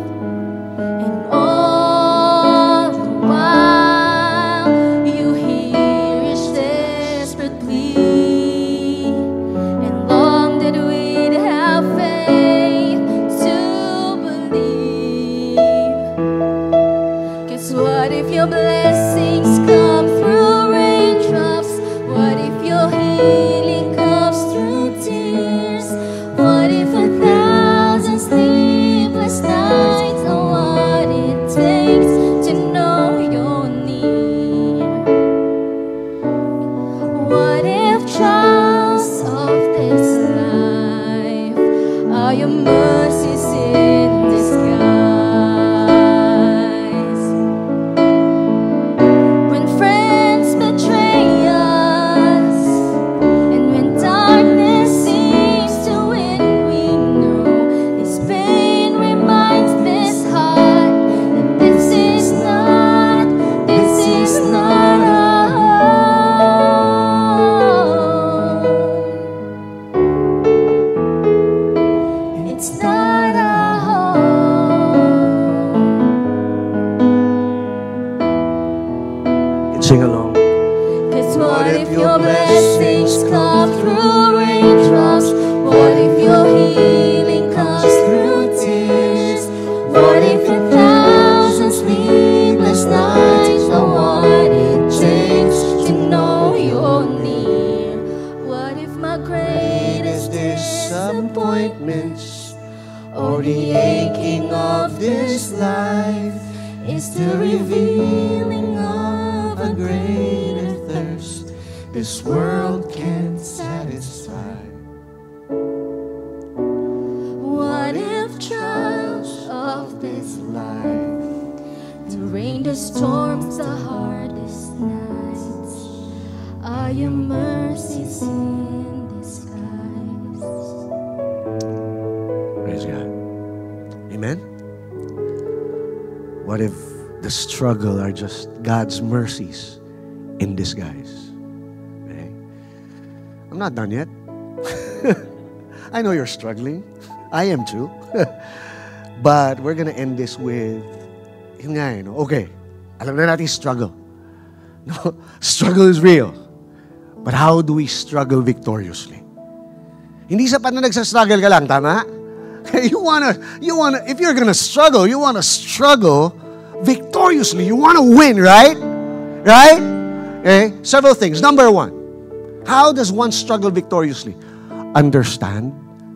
And all the while you hear each desperate plea, and long that we'd have faith to believe. 'Cause what if your blessings come through raindrops? What if your healing comes through tears? What if 1,000 sleepless nights are what it takes to know you're near? What if trials of this life are your mercies in disguise? When friends betray us, and when darkness seems to win, we know this pain reminds this heart that this is not our home. It's not our home. Sing along. 'Cause what if your blessings come through raindrops? What if your healing comes through tears? What if 1,000 sleepless nights are what it takes to know you're near? What if my greatest disappointments or the aching of this life is the revealing of a greater thirst this world can't satisfy? What if trials of this life, the rain, the storms, the hardest nights are your mercies in disguise? Praise God. Amen. What if the struggle are just God's mercies in disguise? Okay. I'm not done yet. I know you're struggling. I am too. But we're gonna end this with, yun nga, no? Okay, alam na natin struggle. No, struggle is real. But how do we struggle victoriously? Hindi sapat na nagsastruggle ka lang, tama? You wanna, if you're gonna struggle, you wanna struggle victoriously. You wanna win, right? Right? Okay, several things. Number one, how does one struggle victoriously? Understand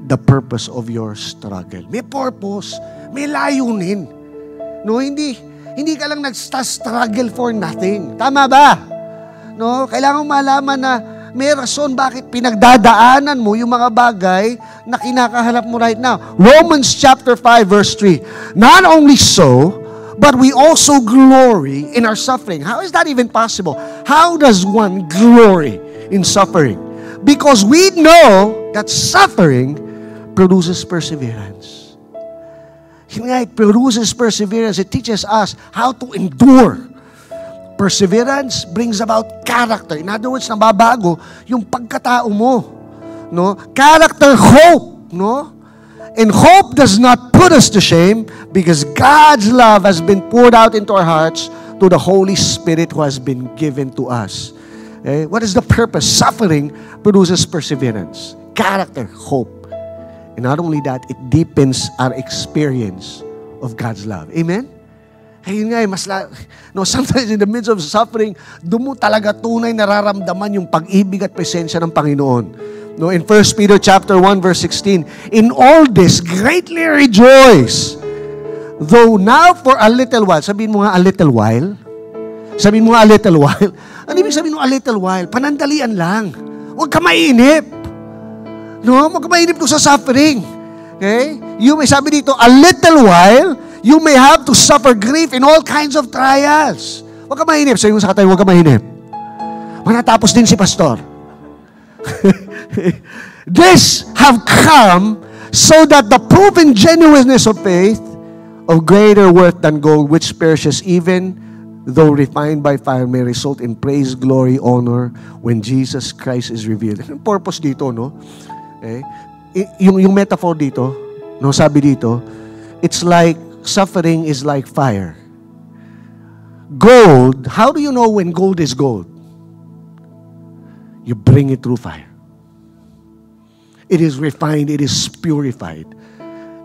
the purpose of your struggle. May purpose, may layunin. No, hindi ka lang nagsta-struggle for nothing. Tama ba? No, kailangan malaman na may rason bakit pinagdadaanan mo yung mga bagay na kinakaharap mo right now. Romans chapter 5 verse 3. Not only so, but we also glory in our suffering. How is that even possible? How does one glory in suffering? Because we know that suffering produces perseverance. It produces perseverance. It teaches us how to endure. Perseverance brings about character. In other words, nababago yung pagkatao mo. No? Character, hope. No? And hope does not put us to shame because God's love has been poured out into our hearts to the Holy Spirit who has been given to us. Okay? What is the purpose? Suffering produces perseverance, character, hope. And not only that, it deepens our experience of God's love. Amen? Ayun nga, sometimes in the midst of suffering, doon mo talaga tunay nararamdaman yung pag-ibig at presensya ng Panginoon. In 1 Peter chapter 1, verse 16, in all this, greatly rejoice, though now for a little while, sabihin mo nga a little while, sabihin mo nga a little while, ano ibig sabihin mo a little while? Panandalian lang. Huwag ka mainip. Huwag ka mainip doon sa suffering. Okay? You may sabi dito, a little while, you may have to suffer grief in all kinds of trials. Huwag ka mahinip. Sabi mo sa katayo, huwag ka mahinip. Manatapos din si pastor. This have come so that the proven genuineness of faith of greater worth than gold, which perishes even though refined by fire, may result in praise, glory, honor when Jesus Christ is revealed. Ang purpose dito, no? Okay? Yung metaphor dito, no, sabi dito, it's like suffering is like fire. Gold, how do you know when gold is gold? You bring it through fire. It is refined, it is purified.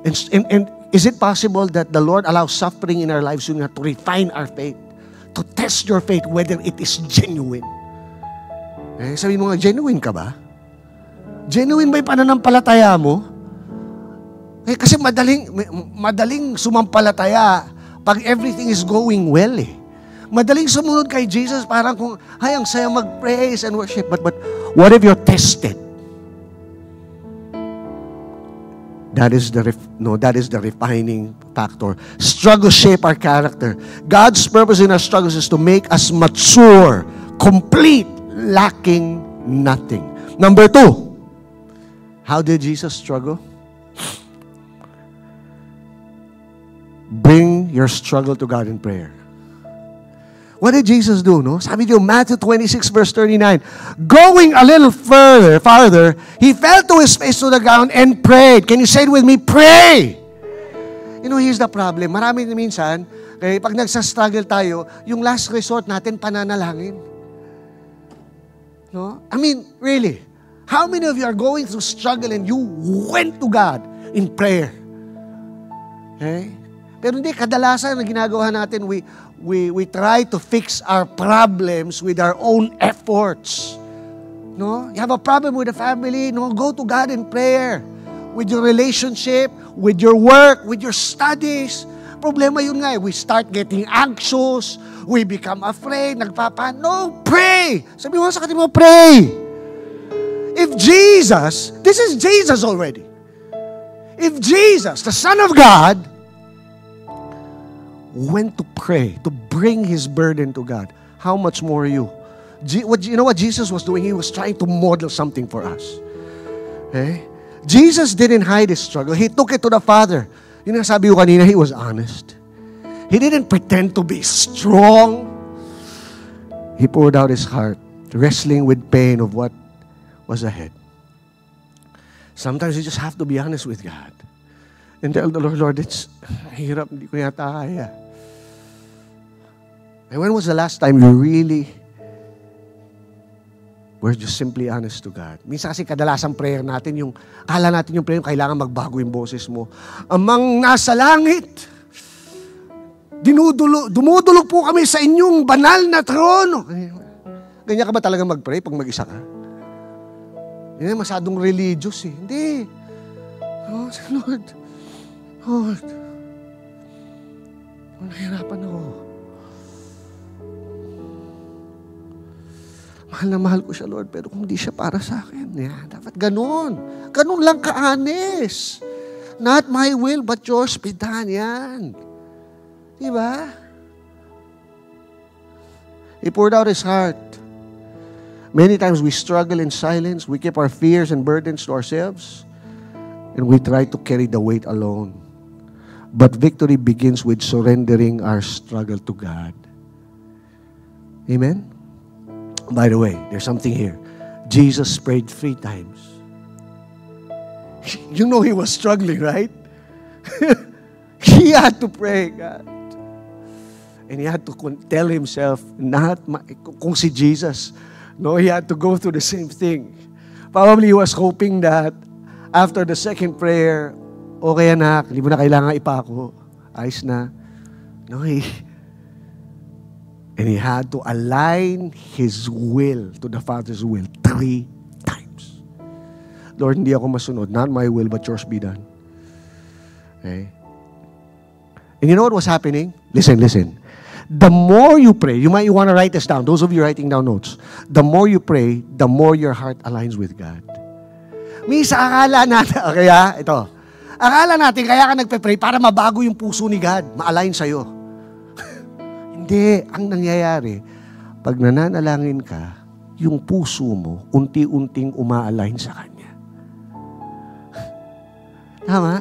And is it possible that the Lord allows suffering in our lives to refine our faith? To test your faith whether it is genuine. Sabihin mo nga, genuine ka ba? Genuine ba yung pananampalataya mo? Kasi madaling sumampalataya pag everything is going well eh. Madaling sumunod kay Jesus parang kung, ay, ang saya mag-praise and worship. But what if you're tested? That is the refining factor. Struggles shape our character. God's purpose in our struggles is to make us mature, complete, lacking nothing. Number 2, how did Jesus struggle? Bring your struggle to God in prayer. What did Jesus do? No? Sabi niyo, Matthew 26 verse 39, going a little farther, he fell to his face to the ground and prayed. Can you say it with me? Pray! Here's the problem. Marami na minsan, pag nagsastruggle tayo, yung last resort natin, pananalangin. No? I mean, really, how many of you are going through struggle and you went to God in prayer? Okay? Pero hindi, kadalasan na ginagawa natin, we try to fix our problems with our own efforts. No? You have a problem with a family, no? Go to God in prayer. With your relationship, with your work, with your studies. Problema yun nga, we start getting anxious, we become afraid, no, pray! Sabi mo sa kapatid mo, pray! If Jesus, this is Jesus already. If Jesus, the Son of God, went to pray, to bring His burden to God, how much more you? You know what Jesus was doing? He was trying to model something for us. Okay? Jesus didn't hide His struggle. He took it to the Father. Yung nasabi ko kanina, He was honest. He didn't pretend to be strong. He poured out His heart, wrestling with pain of what was ahead. Sometimes you just have to be honest with God. And tell the Lord, it's hirap, hindi ko yata kaya. And when was the last time you really were just simply honest to God? Minsan kasi kadalasan prayer natin, akala natin yung prayer, kailangan magbago yung boses mo. Amang nasa langit, dumudulog po kami sa inyong banal na trono. Ganyan ka ba talaga mag-pray pag mag-isa ka? Hindi, masyadong religious eh. Hindi. Oh, Lord, nahihirapan ako. Mahal na mahal ko siya, Lord, pero kung di siya para sa akin, dapat ganun. Ganun lang ka-honest. Not my will, but yours be done. Yan. Diba? He poured out His heart. Many times we struggle in silence. We keep our fears and burdens to ourselves. And we try to carry the weight alone. But victory begins with surrendering our struggle to God. Amen? By the way, there's something here. Jesus prayed 3 times. You know He was struggling, right? He had to pray, God. And he had to tell himself, kung si Jesus, no, he had to go through the same thing. Probably he was hoping that after the second prayer, okay anak, hindi mo na kailangan ipako. Ayos na. No, and he had to align his will to the Father's will 3 times. Lord, hindi ako masunod. Not my will, but yours be done. Okay? And you know what was happening? Listen. The more you pray, you want to write this down. Those of you writing down notes. The more you pray, the more your heart aligns with God. Misa, akala natin, akala natin kaya ka nagpe-pray para mabago yung puso ni God, ma-align sa'yo. Hindi. Ang nangyayari, pag nananalangin ka, yung puso mo, unti-unting uma-align sa Kanya. Tama?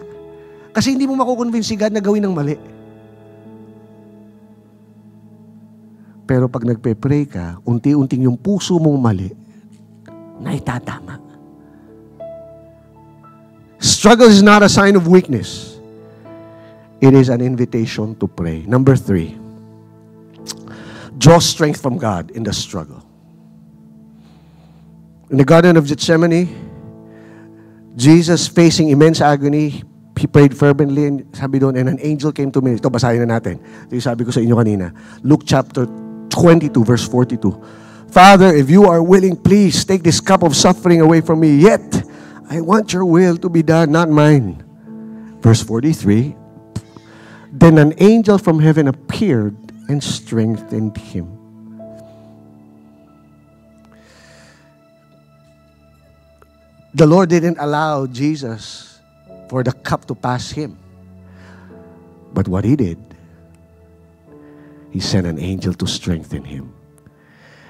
Kasi hindi mo makukonvince si God na gawin ng mali. Pero pag nagpe-pray ka, unti-unting yung puso mong mali, na itatama. Struggle is not a sign of weakness. It is an invitation to pray. Number 3, draw strength from God in the struggle. In the Garden of Gethsemane, Jesus facing immense agony, he prayed fervently, and sabi doon, and an angel came to me. Ito, basahin na natin. Ito yung sabi ko sa inyo kanina. Luke chapter 22, verse 42. Father, if you are willing, please take this cup of suffering away from me. Yet, I want your will to be done, not mine. Verse 43. Then an angel from heaven appeared and strengthened him. The Lord didn't allow Jesus for the cup to pass him. But what he did, he sent an angel to strengthen him.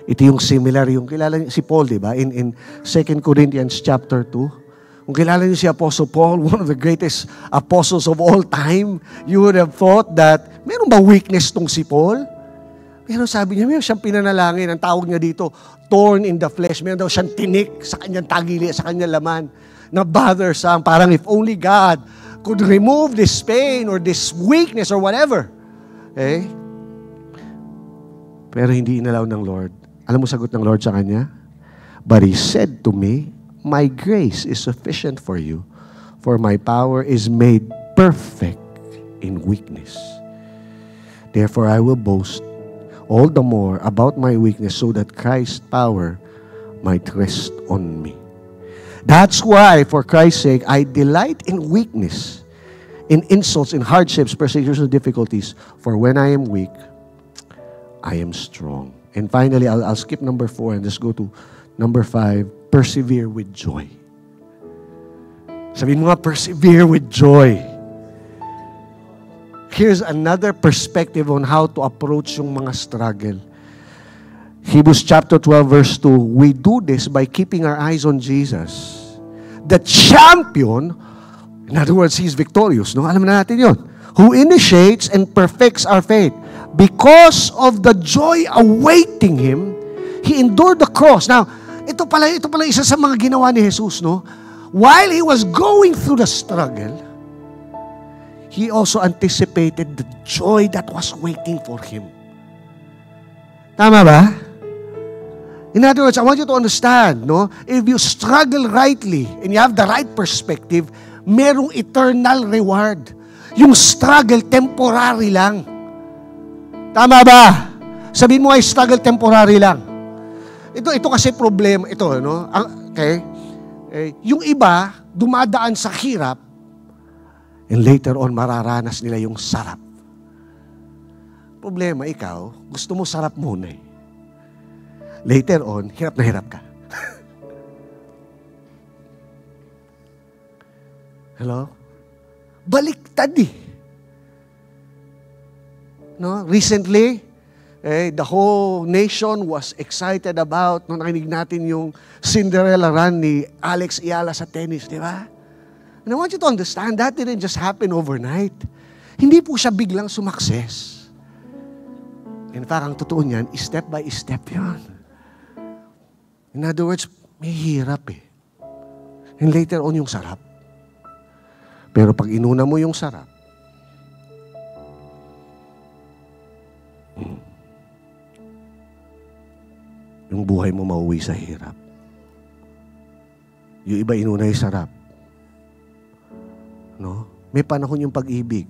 Ito yung similar, yung kilala niyo si Paul, di ba? In 2 Corinthians chapter 2, kung kilala niyo si Apostle Paul, one of the greatest apostles of all time, you would have thought that, meron ba weakness tong si Paul? Pero sabi niya, meron siyang pinanalangin, ang tawag niya dito, thorn in the flesh. Meron daw siyang tinik sa kanyang tagili, sa kanyang laman, na bothersome. Parang if only God could remove this pain or this weakness or whatever. Okay? Pero hindi inalaw ng Lord. Alam mo sagot ng Lord sa kanya? But He said to me, my grace is sufficient for you, for my power is made perfect in weakness. Therefore I will boast all the more about my weakness, so that Christ's power might rest on me. That's why, for Christ's sake, I delight in weakness, in insults, in hardships, persecutions, and difficulties. For when I am weak, I am strong. And finally, I'll skip number 4 and just go to number 5. Persevere with joy. Sabihin mo nga, persevere with joy. Here's another perspective on how to approach yung mga struggle. Hebrews chapter 12 verse 2, we do this by keeping our eyes on Jesus. The champion, in other words, He's victorious. No? Alam na natin yun. Who initiates and perfects our faith. Because of the joy awaiting Him, He endured the cross. Now, ito pala isa sa mga ginawa ni Jesus, no? While He was going through the struggle, He also anticipated the joy that was waiting for Him. Tama ba? In other words, I want you to understand, no? If you struggle rightly and you have the right perspective, merong eternal reward. Yung struggle, temporary lang. Tama ba? Sabihin mo ay struggle, temporary lang. Ito kasi problema, ito, no? Okay? Yung iba, dumadaan sa hirap, and later on, mararanas nila yung sarap. Problema, ikaw, gusto mo sarap muna eh. Later on, hirap na hirap ka. Hello? Baliktad eh. No? Recently, the whole nation was excited about nung nakinig natin yung Cinderella run ni Alex Ayala sa tennis, di ba? And I want you to understand, that didn't just happen overnight. Hindi po siya biglang sumakses. In fact, ang totoo niyan, step by step yun. In other words, may hirap eh. And later on yung sarap. Pero pag inuna mo yung sarap, yung buhay mo mauwi sa hirap. Yung iba inuna yung sarap. No? May panahon yung pag-ibig.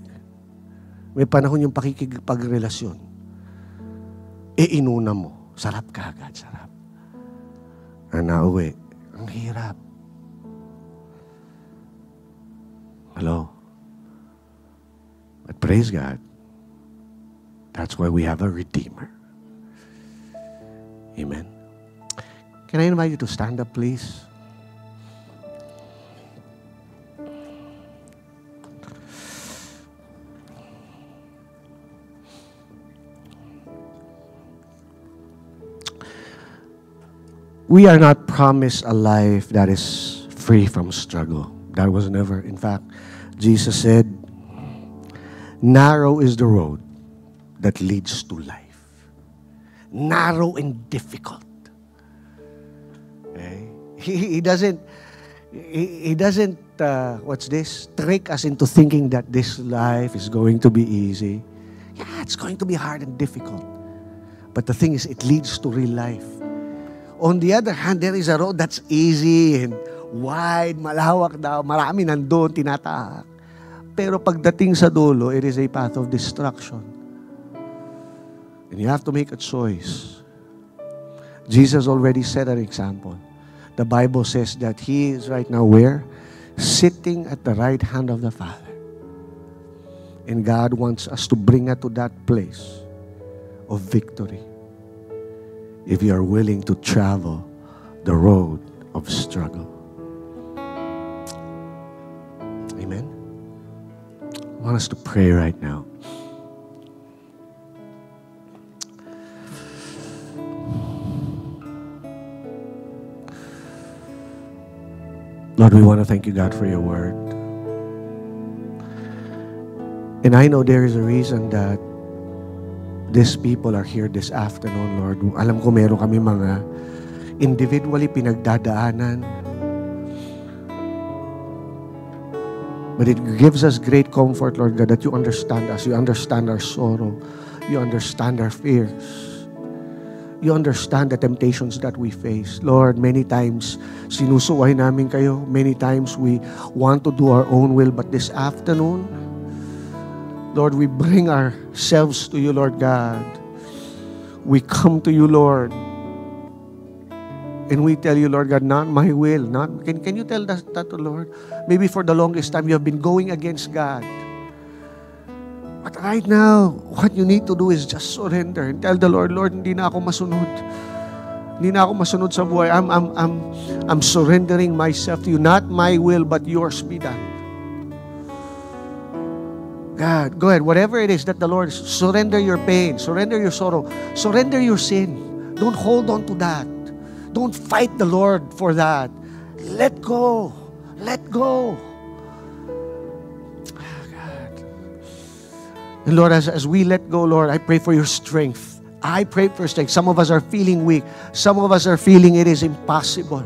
May panahon yung pakikipagrelasyon. Inuna mo. Sarap ka agad, sarap. Nauwi. Ang hirap. Hello? But praise God. That's why we have a Redeemer. Amen. Can I invite you to stand up, please? We are not promised a life that is free from struggle. That was never. In fact, Jesus said, narrow is the road that leads to life. Narrow and difficult. Okay? He doesn't, what's this? Trick us into thinking that this life is going to be easy. Yeah, it's going to be hard and difficult. But the thing is, it leads to real life. On the other hand, there is a road that's easy and wide, malawak daw, marami nandun, tinatahak. Pero pagdating sa dulo, it is a path of destruction. And you have to make a choice. Jesus already set an example. The Bible says that He is right now where? Sitting at the right hand of the Father. And God wants us to bring us to that place of victory. If you are willing to travel the road of struggle. Amen? I want us to pray right now. Lord, we want to thank you, God, for your word. And I know there is a reason that these people are here this afternoon, Lord. Alam ko meron kami mga individually pinagdadaanan. But it gives us great comfort, Lord God, that you understand us. You understand our sorrow. You understand our fears. You understand the temptations that we face. Lord, many times, sinusuway namin kayo. Many times, we want to do our own will. But this afternoon, Lord, we bring ourselves to you, Lord God. We come to you, Lord. And we tell you, Lord God, not my will. Can you tell that to Lord? Maybe for the longest time, you have been going against God. But right now, what you need to do is just surrender and tell the Lord, Lord, hindi na ako masunod. Hindi na ako masunod sa buhay. I'm surrendering myself to you. Not my will, but yours be done. God, go ahead. Whatever it is that the Lord, surrender your pain, surrender your sorrow, surrender your sin. Don't hold on to that. Don't fight the Lord for that. Let go. Let go. God. And Lord, as we let go, Lord, I pray for your strength. I pray for strength. Some of us are feeling weak. Some of us are feeling it is impossible.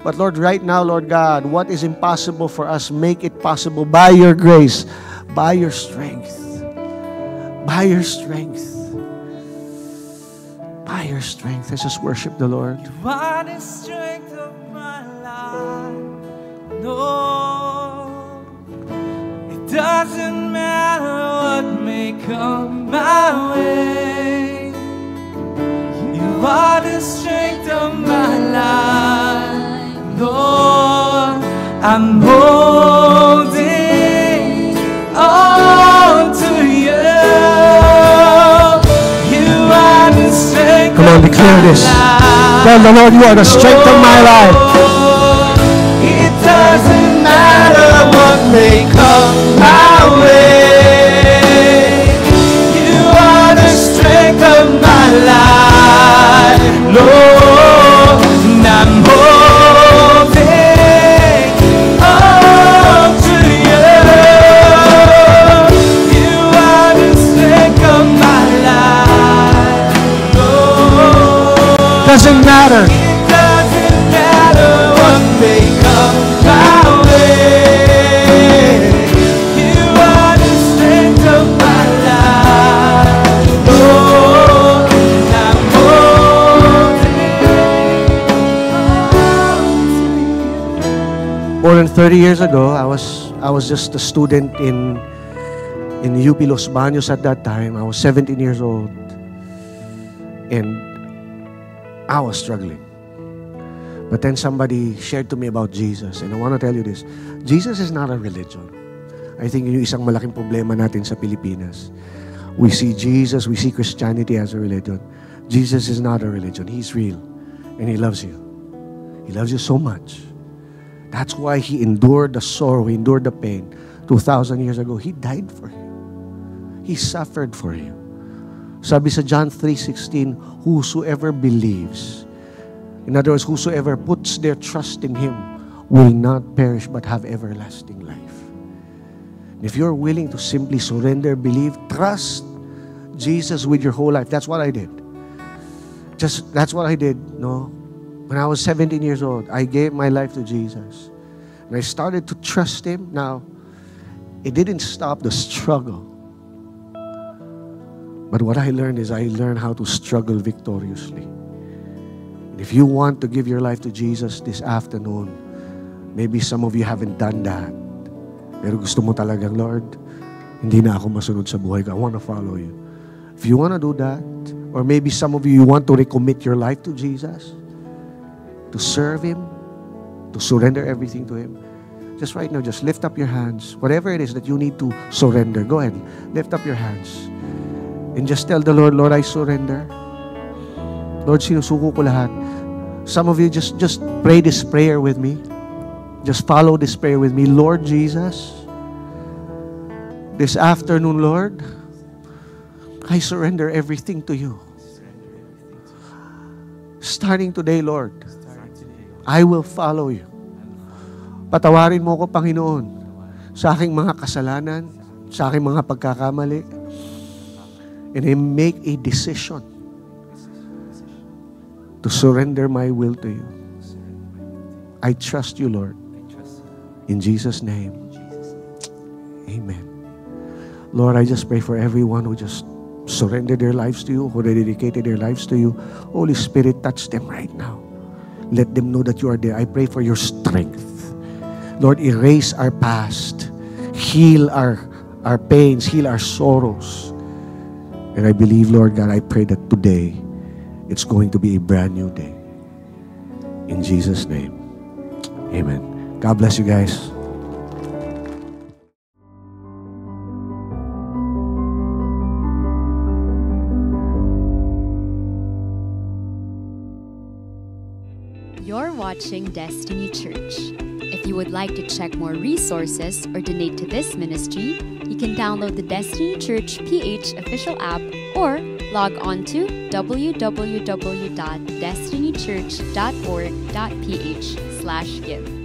But Lord, right now, Lord God, what is impossible for us, make it possible by your grace. By your strength. By your strength. By your strength. Let's just worship the Lord. You are the strength of my life. No, it doesn't matter what may come my way. You are the strength of my life. Lord, I'm holding on to you. You are the strength. Come on, declare this. Tell the Lord, you are the strength of my life. It doesn't matter what may come my way. You are the strength of my life, Lord. And I'm holding on to you. You are the strength of my life, Lord. Doesn't matter. It doesn't matter what may come my way. You are the strength of my life, Lord. I'm holding More than 30 years ago, I was just a student in UP Los Baños at that time. I was 17 years old. And I was struggling. But then somebody shared to me about Jesus. And I want to tell you this. Jesus is not a religion. I think yun yung isang malaking problema natin sa Pilipinas. We see Jesus, we see Christianity as a religion. Jesus is not a religion. He's real. And He loves you. He loves you so much. That's why He endured the sorrow, He endured the pain. 2,000 years ago, He died for you. He suffered for you. Sabi sa John 3:16, whosoever believes, in other words, whosoever puts their trust in Him will not perish but have everlasting life. And if you're willing to simply surrender, believe, trust Jesus with your whole life, that's what I did. That's what I did, no? When I was 17 years old, I gave my life to Jesus. And I started to trust Him. Now, it didn't stop the struggle. But what I learned is I learned how to struggle victoriously. And if you want to give your life to Jesus this afternoon, maybe some of you haven't done that. Pero gusto mo talagang, Lord, hindi na ako masunod sa buhay ko. I want to follow you. If you want to do that, or maybe some of you want to recommit your life to Jesus, to serve Him, to surrender everything to Him, just right now, just lift up your hands. Whatever it is that you need to surrender, go ahead, lift up your hands. And just tell the Lord, Lord, I surrender. Lord, sinusuko ko lahat. Some of you just pray this prayer with me. Just follow this prayer with me. Lord Jesus, this afternoon, Lord, I surrender everything to you. Starting today, Lord, I will follow you. Patawarin mo ko, Panginoon, sa aking mga kasalanan, sa aking mga pagkakamali. And I make a decision to surrender my will to you. I trust you, Lord. In Jesus' name. Amen. Lord, I just pray for everyone who just surrendered their lives to you, who dedicated their lives to you. Holy Spirit, touch them right now. Let them know that you are there. I pray for your strength. Lord, erase our past. Heal our pains. Heal our sorrows. And I believe, Lord God, I pray that today, it's going to be a brand new day. In Jesus' name. Amen. God bless you guys. You're watching Destiny Church. If you would like to check more resources or donate to this ministry, you can download the Destiny Church PH official app or log on to www.destinychurch.org.ph/give.